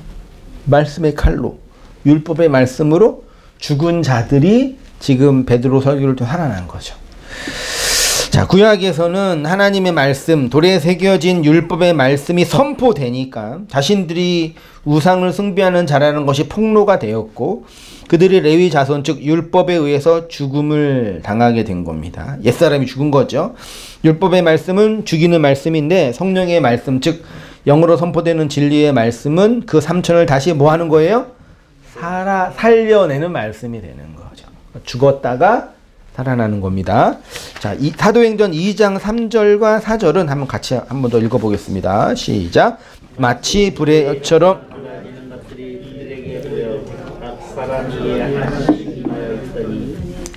말씀의 칼로. 율법의 말씀으로 죽은 자들이 지금 베드로 설교를 또 살아난 거죠. 자, 구약에서는 하나님의 말씀, 돌에 새겨진 율법의 말씀이 선포되니까 자신들이 우상을 숭배하는 자라는 것이 폭로가 되었고 그들이 레위 자손 즉 율법에 의해서 죽음을 당하게 된 겁니다. 옛사람이 죽은 거죠. 율법의 말씀은 죽이는 말씀인데 성령의 말씀 즉 영으로 선포되는 진리의 말씀은 그 삼천을 다시 뭐 하는 거예요? 살려내는 말씀이 되는 거죠. 죽었다가 살아나는 겁니다. 자, 사도행전 2장 3절과 4절은 한번 같이 한 번 더 읽어보겠습니다. 시작. 마치 불의 엿처럼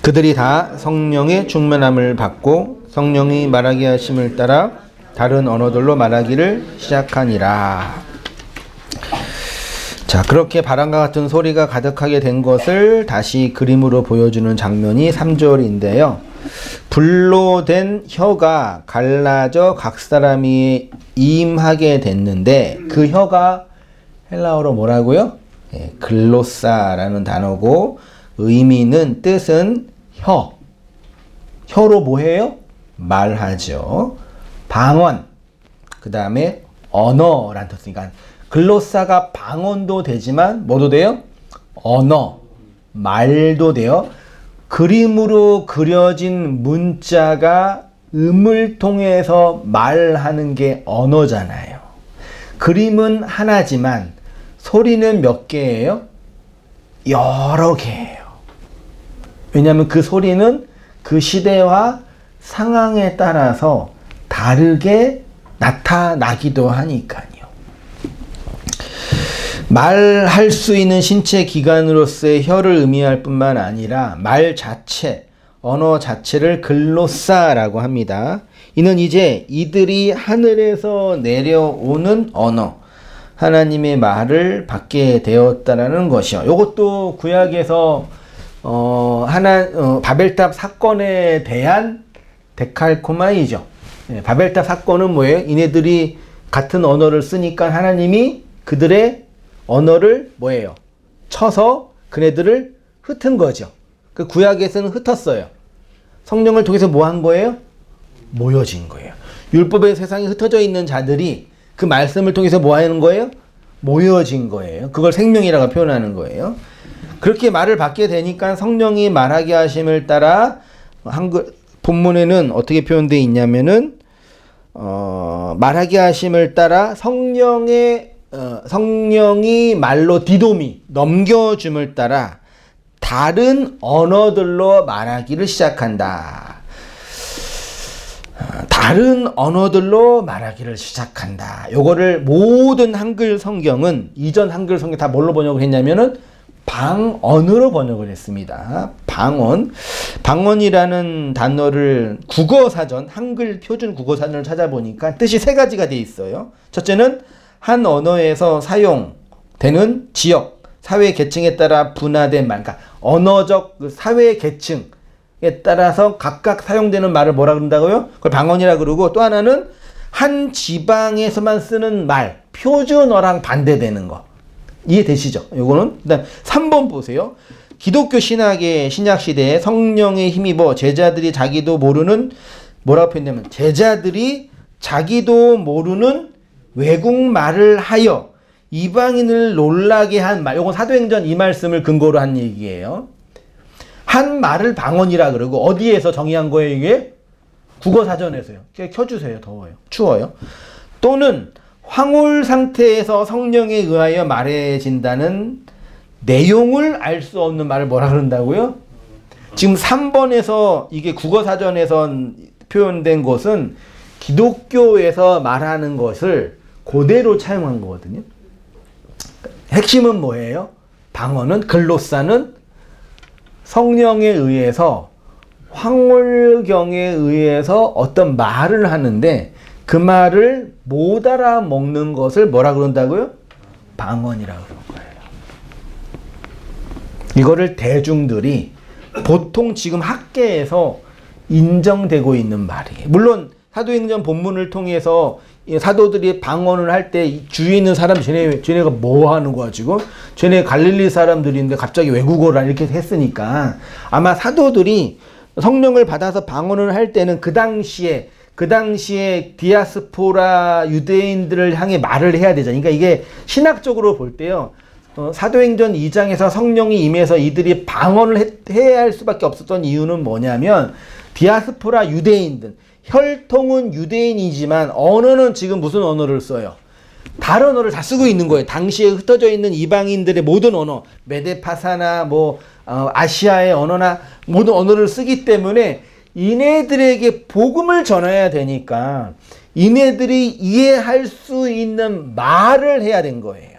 그들이 다 성령의 충만함을 받고 성령이 말하게 하심을 따라 다른 언어들로 말하기를 시작하니라. 자, 그렇게 바람과 같은 소리가 가득하게 된 것을 다시 그림으로 보여주는 장면이 3절인데요. 불로 된 혀가 갈라져 각 사람이 임하게 됐는데 그 혀가 헬라어로 뭐라고요? 예, 글로사라는 단어고 의미는 뜻은 혀. 혀로 뭐해요? 말하죠. 방언. 그 다음에 언어라는 뜻이니까 글로사가 방언도 되지만 뭐도 돼요? 언어, 말도 돼요. 그림으로 그려진 문자가 음을 통해서 말하는 게 언어잖아요. 그림은 하나지만 소리는 몇 개예요? 여러 개예요. 왜냐하면 그 소리는 그 시대와 상황에 따라서 다르게 나타나기도 하니까요. 말할 수 있는 신체 기관으로서의 혀를 의미할 뿐만 아니라 말 자체, 언어 자체를 글로사라고 합니다. 이는 이제 이들이 하늘에서 내려오는 언어, 하나님의 말을 받게 되었다라는 것이요. 이것도 구약에서 바벨탑 사건에 대한 데칼코마이죠. 바벨탑 사건은 뭐예요? 이네들이 같은 언어를 쓰니까 하나님이 그들의 언어를 뭐예요? 쳐서 그네들을 흩은 거죠. 그 구약에서는 흩었어요. 성령을 통해서 뭐 한 거예요? 모여진 거예요. 율법의 세상에 흩어져 있는 자들이 그 말씀을 통해서 뭐 하는 거예요? 모여진 거예요. 그걸 생명이라고 표현하는 거예요. 그렇게 말을 받게 되니까 성령이 말하게 하심을 따라 한글 본문에는 어떻게 표현되어 있냐면은 말하게 하심을 따라 성령이 말로 디도미 넘겨줌을 따라 다른 언어들로 말하기를 시작한다. 다른 언어들로 말하기를 시작한다. 요거를 모든 한글 성경은 이전 한글 성경 다 뭘로 번역을 했냐면은 방언으로 번역을 했습니다. 방언. 방언이라는 단어를 국어사전, 한글 표준 국어사전을 찾아보니까 뜻이 세 가지가 돼 있어요. 첫째는 한 언어에서 사용되는 지역, 사회 계층에 따라 분화된 말, 그러니까 언어적 사회 계층에 따라서 각각 사용되는 말을 뭐라 그런다고요? 그걸 방언이라 그러고 또 하나는 한 지방에서만 쓰는 말, 표준어랑 반대되는 거. 이해되시죠? 요거는. 그다음 3번 보세요. 기독교 신학의 신약시대에 성령에 힘입어 제자들이 자기도 모르는 뭐라고 표현하면 제자들이 자기도 모르는 외국말을 하여 이방인을 놀라게 한 말. 요건 사도행전 이 말씀을 근거로 한 얘기예요. 한 말을 방언이라 그러고 어디에서 정의한 거예요 이게? 국어사전에서요. 켜주세요. 더워요. 추워요. 또는 황홀 상태에서 성령에 의하여 말해진다는 내용을 알 수 없는 말을 뭐라 그런다고요? 지금 3번에서 이게 국어사전에서 표현된 것은 기독교에서 말하는 것을 그대로 차용한 거거든요. 핵심은 뭐예요? 방언은, 글로사는 성령에 의해서 황홀경에 의해서 어떤 말을 하는데 그 말을 못 알아먹는 것을 뭐라 그런다고요? 방언이라고 그런 거예요. 이거를 대중들이 보통 지금 학계에서 인정되고 있는 말이에요. 물론 사도행전 본문을 통해서 사도들이 방언을 할 때 주위에 있는 사람 쟤네가 뭐 하는 거야 지금? 쟤네 갈릴리 사람들인데 갑자기 외국어를 이렇게 했으니까 아마 사도들이 성령을 받아서 방언을 할 때는 그 당시에 디아스포라 유대인들을 향해 말을 해야 되잖아요. 그러니까 이게 신학적으로 볼 때요. 사도행전 2장에서 성령이 임해서 이들이 방언을 해야 할 수밖에 없었던 이유는 뭐냐면 디아스포라 유대인들, 혈통은 유대인이지만 언어는 지금 무슨 언어를 써요? 다른 언어를 다 쓰고 있는 거예요. 당시에 흩어져 있는 이방인들의 모든 언어, 메데파사나 아시아의 언어나 모든 언어를 쓰기 때문에 이네들에게 복음을 전해야 되니까 이네들이 이해할 수 있는 말을 해야 된 거예요.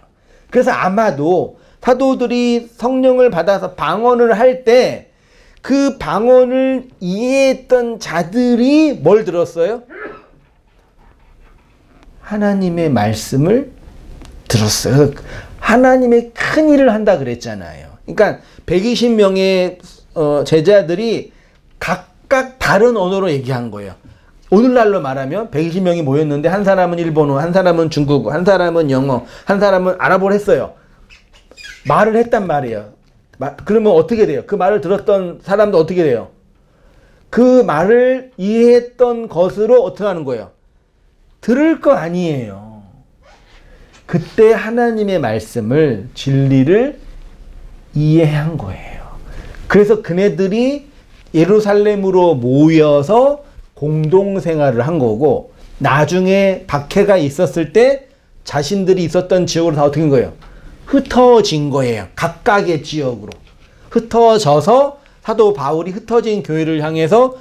그래서 아마도 사도들이 성령을 받아서 방언을 할 때 그 방언을 이해했던 자들이 뭘 들었어요? 하나님의 말씀을 들었어요. 하나님의 큰 일을 한다 그랬잖아요. 그러니까 120명의 제자들이 각각 다른 언어로 얘기한 거예요. 오늘날로 말하면 120명이 모였는데 한 사람은 일본어, 한 사람은 중국어, 한 사람은 영어, 한 사람은 아랍어를 했어요. 말을 했단 말이에요. 그러면 어떻게 돼요? 그 말을 들었던 사람도 어떻게 돼요? 그 말을 이해했던 것으로 어떻게 하는 거예요? 들을 거 아니에요. 그때 하나님의 말씀을, 진리를 이해한 거예요. 그래서 그네들이 예루살렘으로 모여서 공동생활을 한 거고 나중에 박해가 있었을 때 자신들이 있었던 지역으로 다 어떻게 된 거예요? 흩어진 거예요. 각각의 지역으로. 흩어져서 사도 바울이 흩어진 교회를 향해서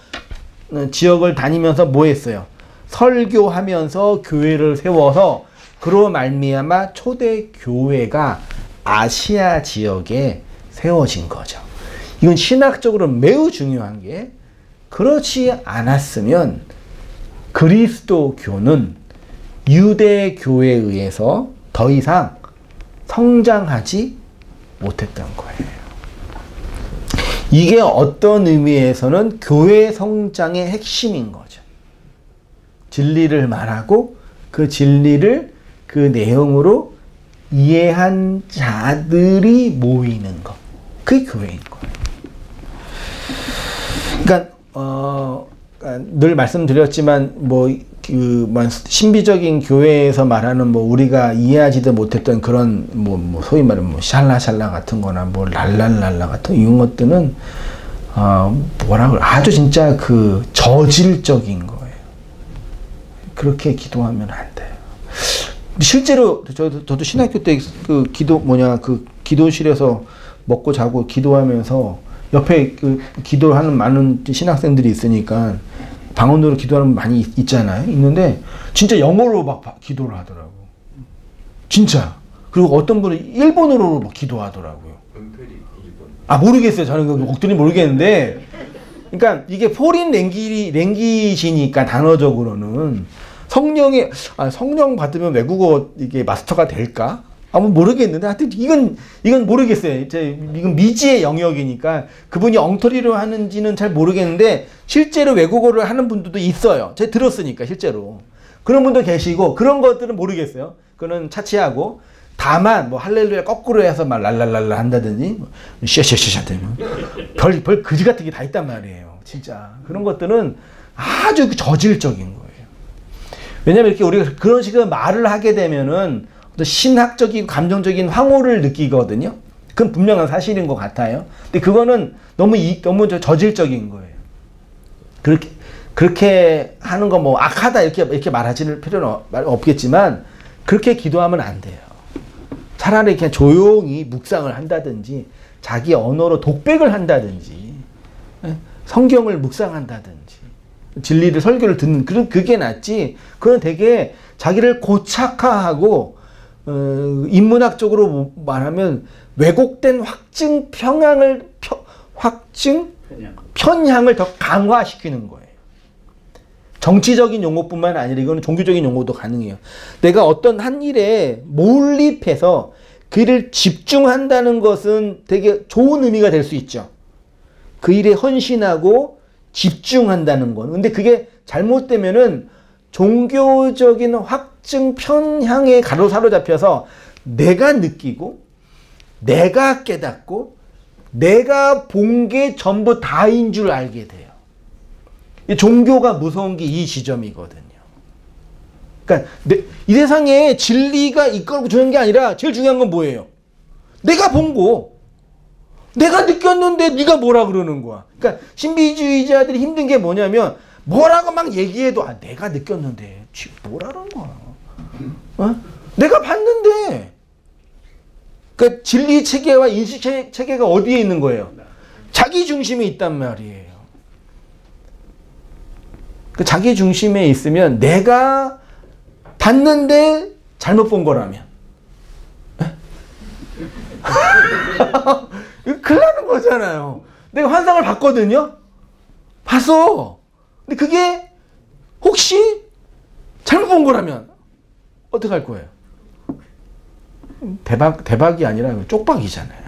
지역을 다니면서 뭐 했어요? 설교하면서 교회를 세워서 그로 말미암아 초대 교회가 아시아 지역에 세워진 거죠. 이건 신학적으로 매우 중요한 게 그렇지 않았으면 그리스도교는 유대교회에 의해서 더 이상 성장하지 못했던 거예요. 이게 어떤 의미에서는 교회 성장의 핵심인 거죠. 진리를 말하고 그 진리를 그 내용으로 이해한 자들이 모이는 것. 그게 교회인 거예요. 그러니까 늘 말씀드렸지만 신비적인 교회에서 말하는 우리가 이해하지도 못했던 그런 소위 말하면 샬라샬라 같은 거나 랄랄랄라 같은 이런 것들은 아주 진짜 그 저질적인 거예요. 그렇게 기도하면 안 돼요. 실제로 저도 신학교 때 그 기도실에서 먹고 자고 기도하면서 옆에 그 기도하는 많은 신학생들이 있으니까 방언으로 기도하는 분 많이 있잖아요. 있는데 진짜 영어로 막 기도를 하더라고. 진짜. 그리고 어떤 분은 일본어로 막 기도하더라고요. 모르겠어요. 저는 그 옥들이 모르겠는데. 그러니까 이게 포린 랭귀지니까 단어적으로는 성령 받으면 외국어 이게 마스터가 될까? 모르겠는데 하여튼 이건 모르겠어요. 이건 미지의 영역이니까 그분이 엉터리로 하는지는 잘 모르겠는데 실제로 외국어를 하는 분들도 있어요. 제가 들었으니까 실제로. 그런 분도 계시고 그런 것들은 모르겠어요. 그거는 차치하고 다만 할렐루야 거꾸로 해서 랄랄랄라 한다든지 샤샤샤샤 되면 별 그지 같은 게 다 있단 말이에요. 진짜. 그런 것들은 아주 저질적인 거예요. 왜냐면 이렇게 우리가 그런 식의 말을 하게 되면은 신학적인 감정적인 황홀을 느끼거든요. 그건 분명한 사실인 것 같아요. 근데 그거는 너무 저질적인 거예요. 그렇게 하는 거 뭐 악하다 이렇게 말하지는 필요는 없겠지만 그렇게 기도하면 안 돼요. 차라리 그냥 조용히 묵상을 한다든지 자기 언어로 독백을 한다든지 성경을 묵상한다든지 진리를 설교를 듣는 그게 낫지. 그건 되게 자기를 고착화하고 인문학적으로 말하면 왜곡된 편향을 더 강화시키는 거예요. 정치적인 용어뿐만 아니라 이거는 종교적인 용어도 가능해요. 내가 어떤 한 일에 몰입해서 그 일을 집중한다는 것은 되게 좋은 의미가 될 수 있죠. 그 일에 헌신하고 집중한다는 건. 근데 그게 잘못되면은 종교적인 확증 편향에 사로잡혀서 내가 느끼고 내가 깨닫고 내가 본 게 전부 다인 줄 알게 돼요. 이 종교가 무서운 게 이 지점이거든요. 그러니까 이 세상에 진리가 이끌고 주는 게 아니라 제일 중요한 건 뭐예요? 내가 본 거. 내가 느꼈는데 네가 뭐라 그러는 거야. 그러니까 신비주의자들이 힘든 게 뭐냐면 뭐라고 막 얘기해도 내가 느꼈는데 뭐라는 거야. 내가 봤는데. 그러니까 진리 체계와 인식 체계가 어디에 있는 거예요? 자기 중심에 있단 말이에요. 그 자기 중심에 있으면 내가 봤는데 잘못 본 거라면 이거 큰일 나는 거잖아요. 내가 환상을 봤거든요. 봤어. 근데 그게 혹시 잘못 본 거라면 어떻게 할 거예요? 대박이 아니라 쪽박이잖아요.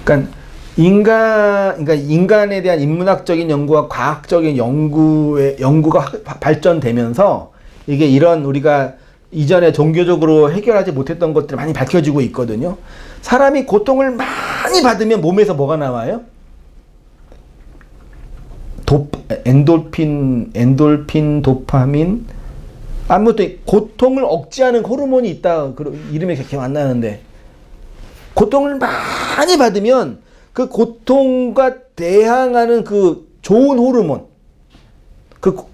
그러니까 인간에 대한 인문학적인 연구와 과학적인 연구가 발전되면서 이게 이런 우리가 이전에 종교적으로 해결하지 못했던 것들이 많이 밝혀지고 있거든요. 사람이 고통을 많이 받으면 몸에서 뭐가 나와요? 엔돌핀, 도파민, 아무튼 고통을 억제하는 호르몬이 있다. 이름이 기억 안 나는데 고통을 많이 받으면 그 고통과 대항하는 그 좋은 호르몬, 그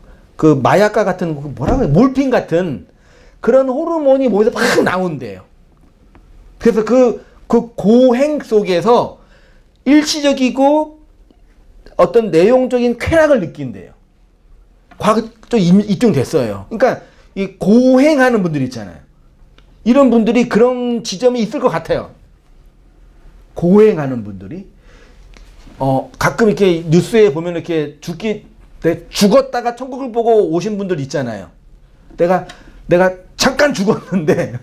마약과 같은 뭐라고 해요? 몰핀 같은 그런 호르몬이 몸에서 막 나온대요. 그래서 그 고행 속에서 일시적이고 어떤 내용적인 쾌락을 느낀대요. 과학적으로 입증됐어요. 그러니까 이 고행하는 분들 있잖아요. 이런 분들이 그런 지점이 있을 것 같아요. 고행하는 분들이 가끔 이렇게 뉴스에 보면 이렇게 죽었다가 천국을 보고 오신 분들 있잖아요. 내가 잠깐 죽었는데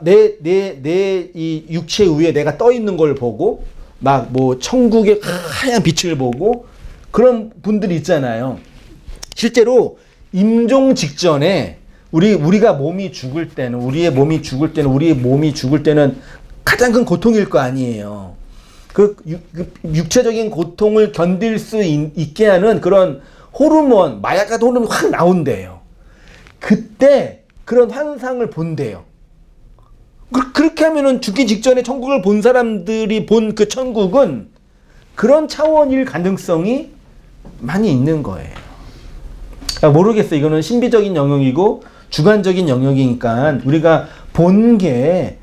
내 이 육체 위에 내가 떠 있는 걸 보고 막 뭐 천국의 하얀 빛을 보고 그런 분들이 있잖아요. 실제로 임종 직전에 우리의 몸이 죽을 때는 가장 큰 고통일 거 아니에요. 그 육체적인 고통을 견딜 수 있게 하는 그런 호르몬, 마약 같은 호르몬이 확 나온대요. 그때 그런 환상을 본대요. 그렇게 하면은 죽기 직전에 천국을 본 사람들이 본 그 천국은 그런 차원일 가능성이 많이 있는 거예요. 모르겠어요. 이거는 신비적인 영역이고 주관적인 영역이니까 우리가 본 게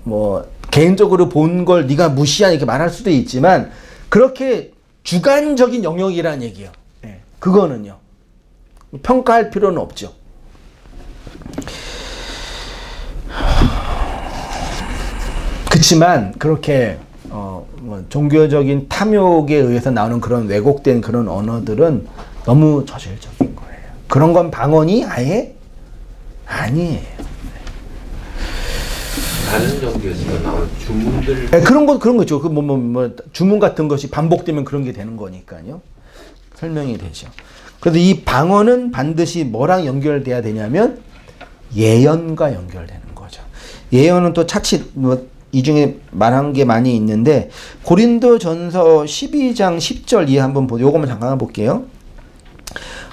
뭐 개인적으로 본 걸 네가 무시하니 이렇게 말할 수도 있지만 그렇게 주관적인 영역이라는 얘기예요. 네. 그거는요. 평가할 필요는 없죠. 그렇지만 그렇게 뭐 종교적인 탐욕에 의해서 나오는 그런 왜곡된 그런 언어들은 너무 저질적인 거예요. 그런 건 방언이 아예 아니에요. 다른 종교에서 나온 주문들 네, 그런 거죠. 뭐 주문 같은 것이 반복되면 그런 게 되는 거니까요. 설명이 되죠. 그래서 이 방언은 반드시 뭐랑 연결돼야 되냐면 예언과 연결되는 거죠. 예언은 또 차치 이 중에 말한 게 많이 있는데 고린도전서 12장 10절 이해 한번 요거만 잠깐 볼게요.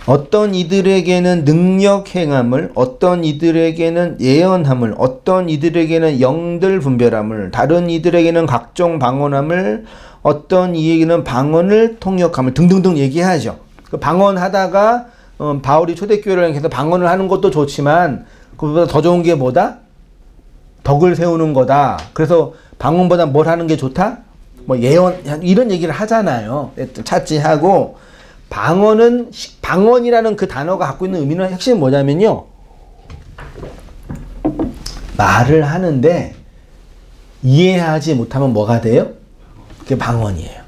어떤 이들에게는 능력 행함을, 어떤 이들에게는 예언함을, 어떤 이들에게는 영들 분별함을, 다른 이들에게는 각종 방언함을, 어떤 이 얘기는 방언을 통역함을 등등등 얘기하죠. 그 방언하다가 바울이 초대교회를 해서 방언을 하는 것도 좋지만 그보다 더 좋은 게 뭐다? 덕을 세우는 거다. 그래서 방언보다 뭘 하는 게 좋다? 뭐 예언 이런 얘기를 하잖아요. 차지하고 방언이라는 그 단어가 갖고 있는 의미는 핵심이 뭐냐면요. 말을 하는데 이해하지 못하면 뭐가 돼요? 그게 방언이에요.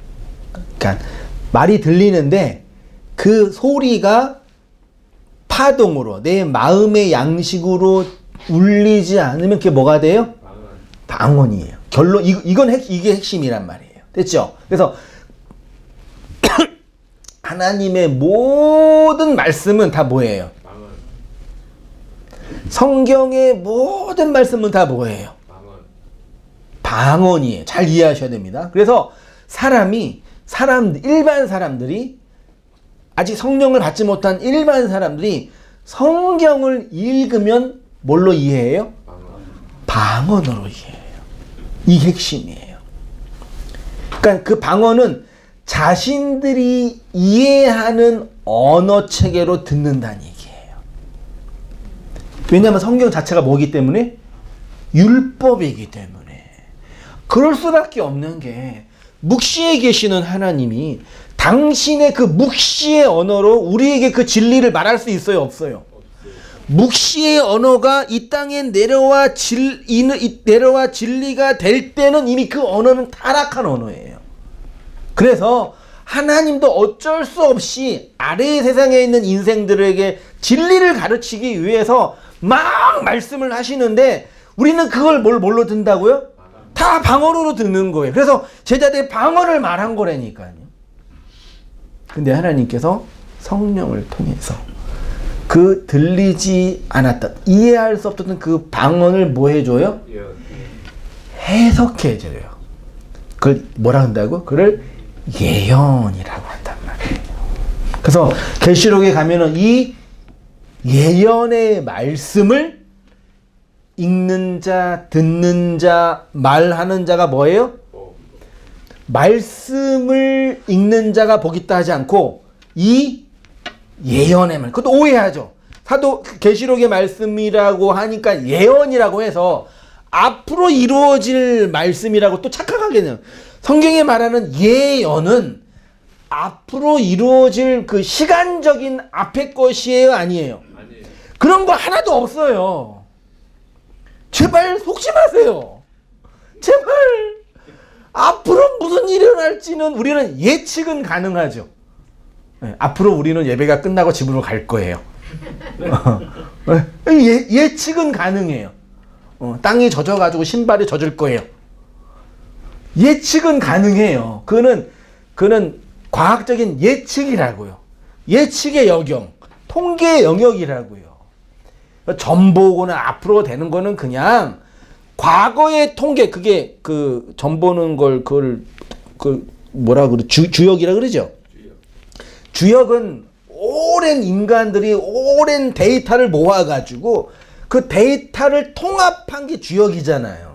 그러니까 말이 들리는데 그 소리가 파동으로 내 마음의 양식으로 울리지 않으면 그게 뭐가 돼요? 방언이에요. 결론 이게 핵심이란 말이에요. 됐죠? 그래서 하나님의 모든 말씀은 다 뭐예요? 성경의 모든 말씀은 다 뭐예요? 방언이에요. 잘 이해하셔야 됩니다. 그래서 일반 사람들이 아직 성령을 받지 못한 일반 사람들이 성경을 읽으면 뭘로 이해해요? 방언으로 이해해요. 이게 핵심이에요. 그러니까 그 방언은 자신들이 이해하는 언어 체계로 듣는다는 얘기예요. 왜냐하면 성경 자체가 뭐기 때문에? 율법이기 때문에. 그럴 수밖에 없는 게 묵시에 계시는 하나님이 당신의 그 묵시의 언어로 우리에게 그 진리를 말할 수 있어요? 없어요? 묵시의 언어가 이 땅에 내려와 진리가 될 때는 이미 그 언어는 타락한 언어예요. 그래서 하나님도 어쩔 수 없이 아래의 세상에 있는 인생들에게 진리를 가르치기 위해서 막 말씀을 하시는데 우리는 그걸 뭘로 듣는다고요? 다 방언으로 듣는 거예요. 그래서 제자들이 방언을 말한 거라니까요. 근데 하나님께서 성령을 통해서 그 들리지 않았던, 이해할 수 없었던 그 방언을 뭐 해줘요? 해석해줘요. 그걸 뭐라 한다고? 그걸 예언이라고 한단 말이에요. 그래서 계시록에 가면은 이 예언의 말씀을 읽는 자, 듣는 자, 말하는 자가 뭐예요? 말씀을 읽는 자가 복 있다 하지 않고 이 예언의 말, 그것도 오해하죠. 사도 계시록의 말씀이라고 하니까 예언이라고 해서 앞으로 이루어질 말씀이라고 또 착각하겠네요. 성경에 말하는 예언은 앞으로 이루어질 그 시간적인 앞의 것이에요, 아니에요? 그런 거 하나도 없어요. 제발 속지 마세요. 제발. 앞으로 무슨 일이 일어날지는 우리는 예측은 가능하죠. 네, 앞으로 우리는 예배가 끝나고 집으로 갈 거예요. 예측은 가능해요. 땅이 젖어가지고 신발이 젖을 거예요. 예측은 가능해요. 그는 과학적인 예측이라고요. 예측의 영역, 통계의 영역이라고요. 전보거나 앞으로 되는 거는 그냥 과거의 통계, 그게 그 전보는 그걸 뭐라 그래? 주역이라 그러죠? 주역은 오랜 인간들이 오랜 데이터를 모아가지고 그 데이터를 통합한 게 주역이잖아요.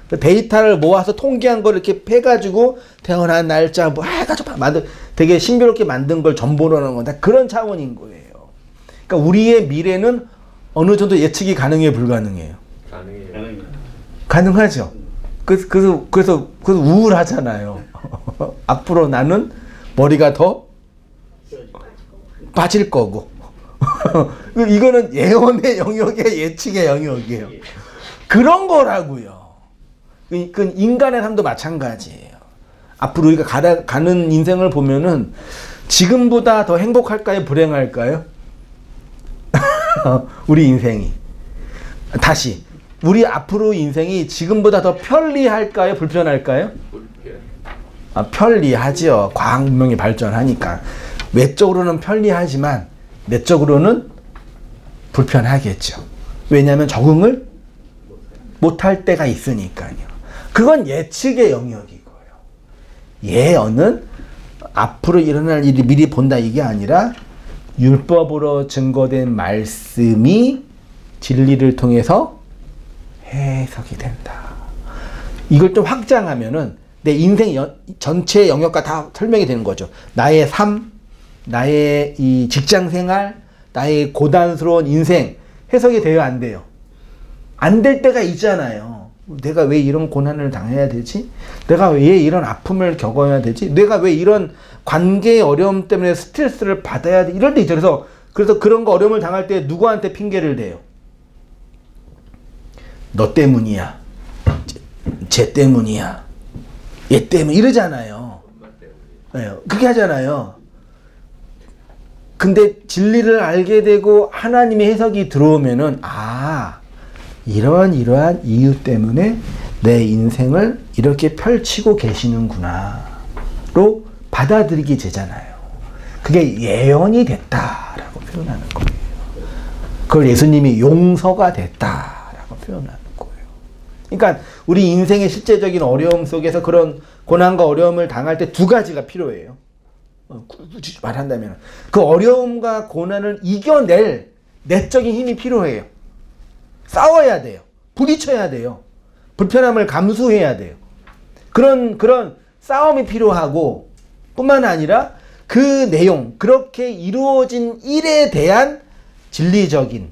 그 데이터를 모아서 통계한 걸 이렇게 해가지고 태어난 날짜 뭐 해가지고 되게 신비롭게 만든 걸 전보라는 건 다 그런 차원인 거예요. 그러니까 우리의 미래는 어느 정도 예측이 가능해요, 불가능해요? 가능해요. 가능하죠. 그래서 우울하잖아요. 앞으로 나는 머리가 더 빠질 거고. 이거는 예언의 영역에 예측의 영역이에요. 그런 거라고요. 그 인간의 삶도 마찬가지예요. 앞으로 우리가 가는 인생을 보면은 지금보다 더 행복할까요? 불행할까요? 우리 인생이. 다시. 우리 앞으로 인생이 지금보다 더 편리할까요? 불편할까요? 편리하죠. 과학 문명이 발전하니까. 외적으로는 편리하지만 내적으로는 불편하겠죠. 왜냐하면 적응을 못할 때가 있으니까요. 그건 예측의 영역이고요. 예언은 앞으로 일어날 일이 미리 본다 이게 아니라 율법으로 증거된 말씀이 진리를 통해서 해석이 된다. 이걸 좀 확장하면은 내 인생 전체 영역과 다 설명이 되는 거죠. 나의 삶, 나의 이 직장 생활, 나의 고단스러운 인생 해석이 돼요, 안 돼요? 안 될 때가 있잖아요. 내가 왜 이런 고난을 당해야 되지? 내가 왜 이런 아픔을 겪어야 되지? 내가 왜 이런 관계의 어려움 때문에 스트레스를 받아야 돼? 이럴 때 있죠. 그래서 그런 거 어려움을 당할 때 누구한테 핑계를 대요? 너 때문이야. 쟤 때문이야. 얘 때문에 이러잖아요. 네, 그렇게 하잖아요. 근데 진리를 알게 되고 하나님의 해석이 들어오면은 이러한 이유 때문에 내 인생을 이렇게 펼치고 계시는구나로 받아들이게 되잖아요. 그게 예언이 됐다라고 표현하는 거예요. 그걸 예수님이 용서가 됐다라고 표현하는 거예요. 그러니까 우리 인생의 실제적인 어려움 속에서 그런 고난과 어려움을 당할 때 두 가지가 필요해요. 굳이 말한다면 그 어려움과 고난을 이겨낼 내적인 힘이 필요해요. 싸워야 돼요. 부딪혀야 돼요. 불편함을 감수해야 돼요. 그런 싸움이 필요하고 뿐만 아니라 그 내용, 그렇게 이루어진 일에 대한 진리적인,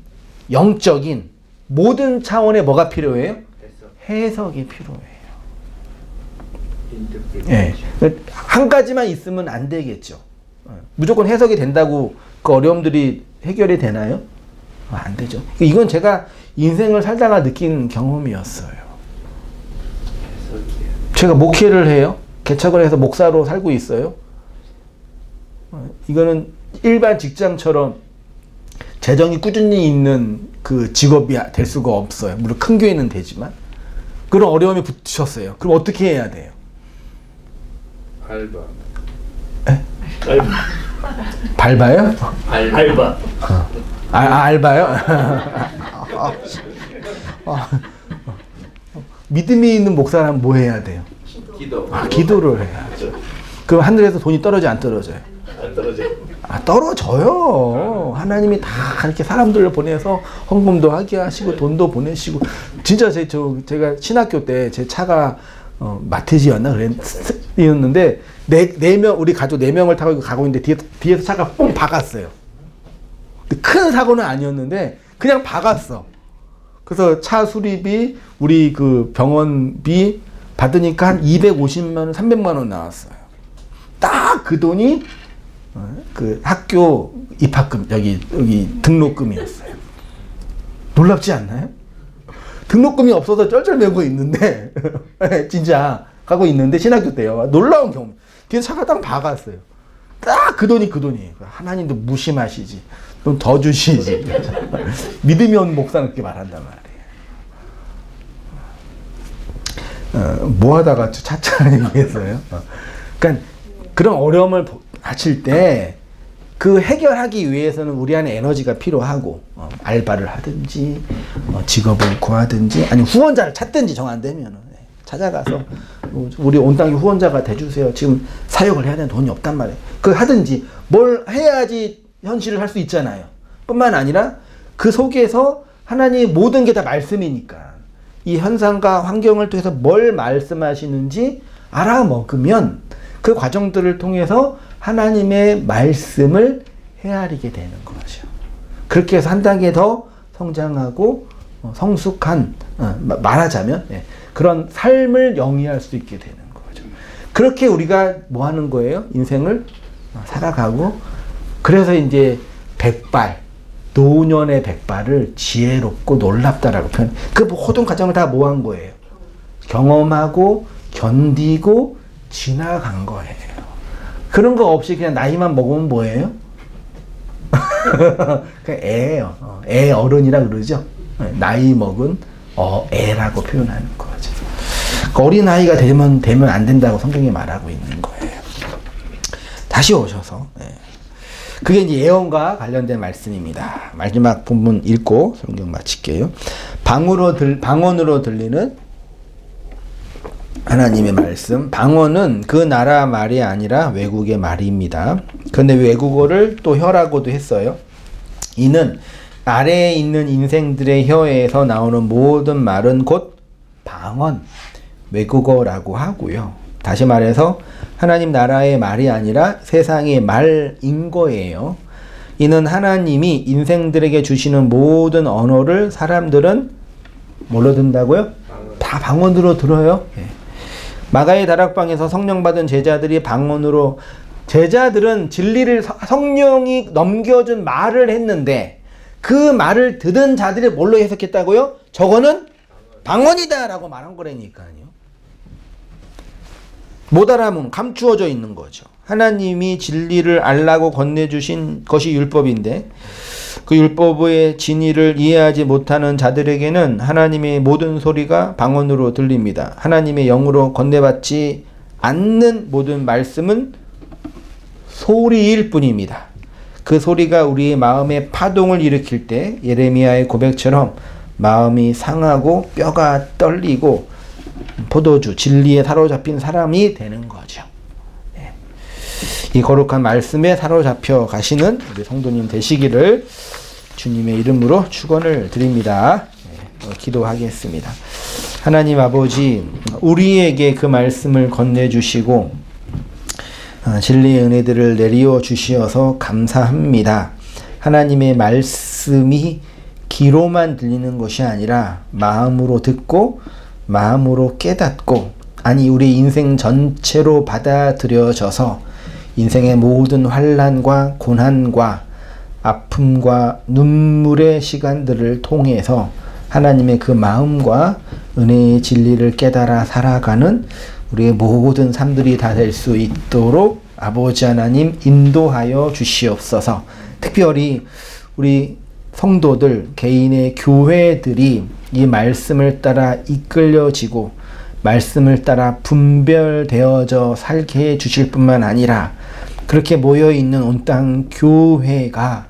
영적인 모든 차원의 뭐가 필요해요? 해석이 필요해요. 예. 한 가지만 있으면 안 되겠죠. 무조건 해석이 된다고 그 어려움들이 해결이 되나요? 안 되죠. 이건 제가 인생을 살다가 느낀 경험이었어요. 제가 목회를 해요. 개척을 해서 목사로 살고 있어요. 이거는 일반 직장처럼 재정이 꾸준히 있는 그 직업이 될 수가 없어요. 물론 큰 교회는 되지만 그런 어려움이 붙으셨어요. 그럼 어떻게 해야 돼요? 알바. 에? 밟아요? 알바. 알바요? 믿음이 있는 목사라면 뭐 해야 돼요? 기도. 기도를 해야죠. 그럼 하늘에서 돈이 떨어져 안 떨어져요? 안 떨어져요. 떨어져요. 하나님이 다 이렇게 사람들을 보내서 헌금도 하게 하시고 돈도 보내시고. 진짜 제가 신학교 때 제 차가 마티즈였나 그랬는데 네 명 우리 가족 4명을 타고 가고 있는데 뒤에서 차가 뽕 박았어요. 큰 사고는 아니었는데 그냥 박았어. 그래서 차 수리비 우리 그 병원비 받으니까 한 250만 원, 300만 원 나왔어요. 딱 그 돈이 그 학교 입학금 여기 등록금이었어요. 놀랍지 않나요? 등록금이 없어서 쩔쩔매고 있는데 진짜 가고 있는데 신학교 때요. 놀라운 경험. 뒤에서 차가 딱 박았어요. 딱 그 돈이 하나님도 무심하시지. 좀 더 주시지. 믿음이 온 목사는 그렇게 말한단 말이에요. 뭐 하다가 차차를 얘기했어요. 그러니까 그런 어려움을 닥칠 때 그 해결하기 위해서는 우리 안에 에너지가 필요하고 알바를 하든지 직업을 구하든지 아니면 후원자를 찾든지 정 안 되면 찾아가서 우리 온당교 후원자가 돼주세요. 지금 사역을 해야 되는 돈이 없단 말이에요. 그거 하든지 뭘 해야지 현실을 할 수 있잖아요. 뿐만 아니라 그 속에서 하나님 모든 게 다 말씀이니까 이 현상과 환경을 통해서 뭘 말씀하시는지 알아먹으면 그 과정들을 통해서 하나님의 말씀을 헤아리게 되는 거죠. 그렇게 해서 한 단계 더 성장하고 성숙한 말하자면 그런 삶을 영위할 수 있게 되는 거죠. 그렇게 우리가 뭐 하는 거예요? 인생을 살아가고 그래서 이제 노년의 백발을 지혜롭고 놀랍다라고 표현. 그 모든 과정을 다 뭐 한 거예요? 경험하고 견디고 지나간 거예요. 그런 거 없이 그냥 나이만 먹으면 뭐예요? 그냥 애예요. 애 어른이라 그러죠. 나이 먹은 애라고 표현하는 거죠. 어린 아이가 되면 안 된다고 성경이 말하고 있는 거예요. 다시 오셔서 그게 이제 예언과 관련된 말씀입니다. 마지막 본문 읽고 성경 마칠게요. 방언으로 들리는 하나님의 말씀. 방언은 그 나라 말이 아니라 외국의 말입니다. 그런데 외국어를 또 혀라고도 했어요. 이는 아래에 있는 인생들의 혀에서 나오는 모든 말은 곧 방언, 외국어라고 하고요. 다시 말해서 하나님 나라의 말이 아니라 세상의 말인 거예요. 이는 하나님이 인생들에게 주시는 모든 언어를 사람들은 뭘로 듣는다고요? 다 방언으로 들어요. 마가의 다락방에서 성령 받은 제자들이 방언으로, 제자들은 진리를 성령이 넘겨준 말을 했는데 그 말을 듣은 자들이 뭘로 해석했다고요? 저거는 방언이다 라고 말한 거라니까요. 못 알아보면 감추어져 있는 거죠. 하나님이 진리를 알라고 건네주신 것이 율법인데 그 율법의 진리를 이해하지 못하는 자들에게는 하나님의 모든 소리가 방언으로 들립니다. 하나님의 영으로 건네받지 않는 모든 말씀은 소리일 뿐입니다. 그 소리가 우리의 마음에 파동을 일으킬 때 예레미야의 고백처럼 마음이 상하고 뼈가 떨리고 포도주, 진리에 사로잡힌 사람이 되는 거죠. 이 거룩한 말씀에 사로잡혀 가시는 우리 성도님 되시기를 주님의 이름으로 축원을 드립니다. 기도하겠습니다. 하나님 아버지, 우리에게 그 말씀을 건네주시고 진리의 은혜들을 내리어 주시어서 감사합니다. 하나님의 말씀이 귀로만 들리는 것이 아니라 마음으로 듣고 마음으로 깨닫고, 아니 우리 인생 전체로 받아들여져서 인생의 모든 환난과 고난과 아픔과 눈물의 시간들을 통해서 하나님의 그 마음과 은혜의 진리를 깨달아 살아가는 우리의 모든 삶들이 다 될 수 있도록 아버지 하나님 인도하여 주시옵소서. 특별히 우리 성도들, 개인의 교회들이 이 말씀을 따라 이끌려지고 말씀을 따라 분별되어져 살게 해 주실 뿐만 아니라 그렇게 모여있는 온 땅 교회가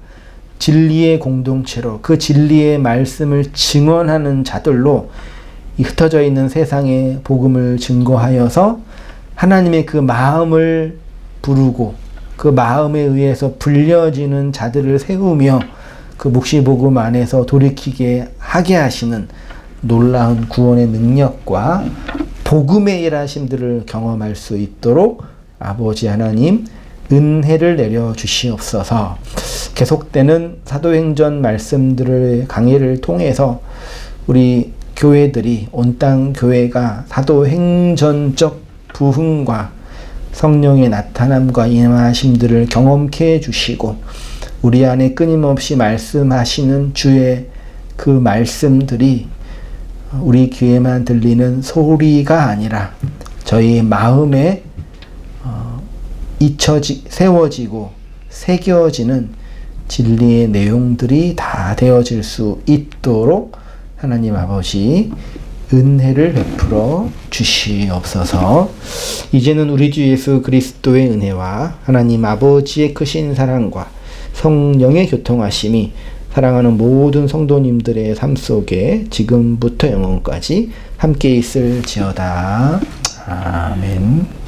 진리의 공동체로 그 진리의 말씀을 증언하는 자들로 이 흩어져 있는 세상에 복음을 증거하여서 하나님의 그 마음을 부르고 그 마음에 의해서 불려지는 자들을 세우며 그 묵시복음 안에서 돌이키게 하게 하시는 놀라운 구원의 능력과 복음의 일하심들을 경험할 수 있도록 아버지 하나님 은혜를 내려 주시옵소서. 계속되는 사도행전 말씀들을 강의를 통해서 우리 교회들이 온 땅 교회가 사도행전적 부흥과 성령의 나타남과 임하심들을 경험케 해주시고 우리 안에 끊임없이 말씀하시는 주의 그 말씀들이 우리 귀에만 들리는 소리가 아니라 저희 마음에 세워지고 새겨지는 진리의 내용들이 다 되어질 수 있도록 하나님 아버지 은혜를 베풀어 주시옵소서. 이제는 우리 주 예수 그리스도의 은혜와 하나님 아버지의 크신 사랑과 성령의 교통하심이 사랑하는 모든 성도님들의 삶 속에 지금부터 영원까지 함께 있을지어다. 아멘.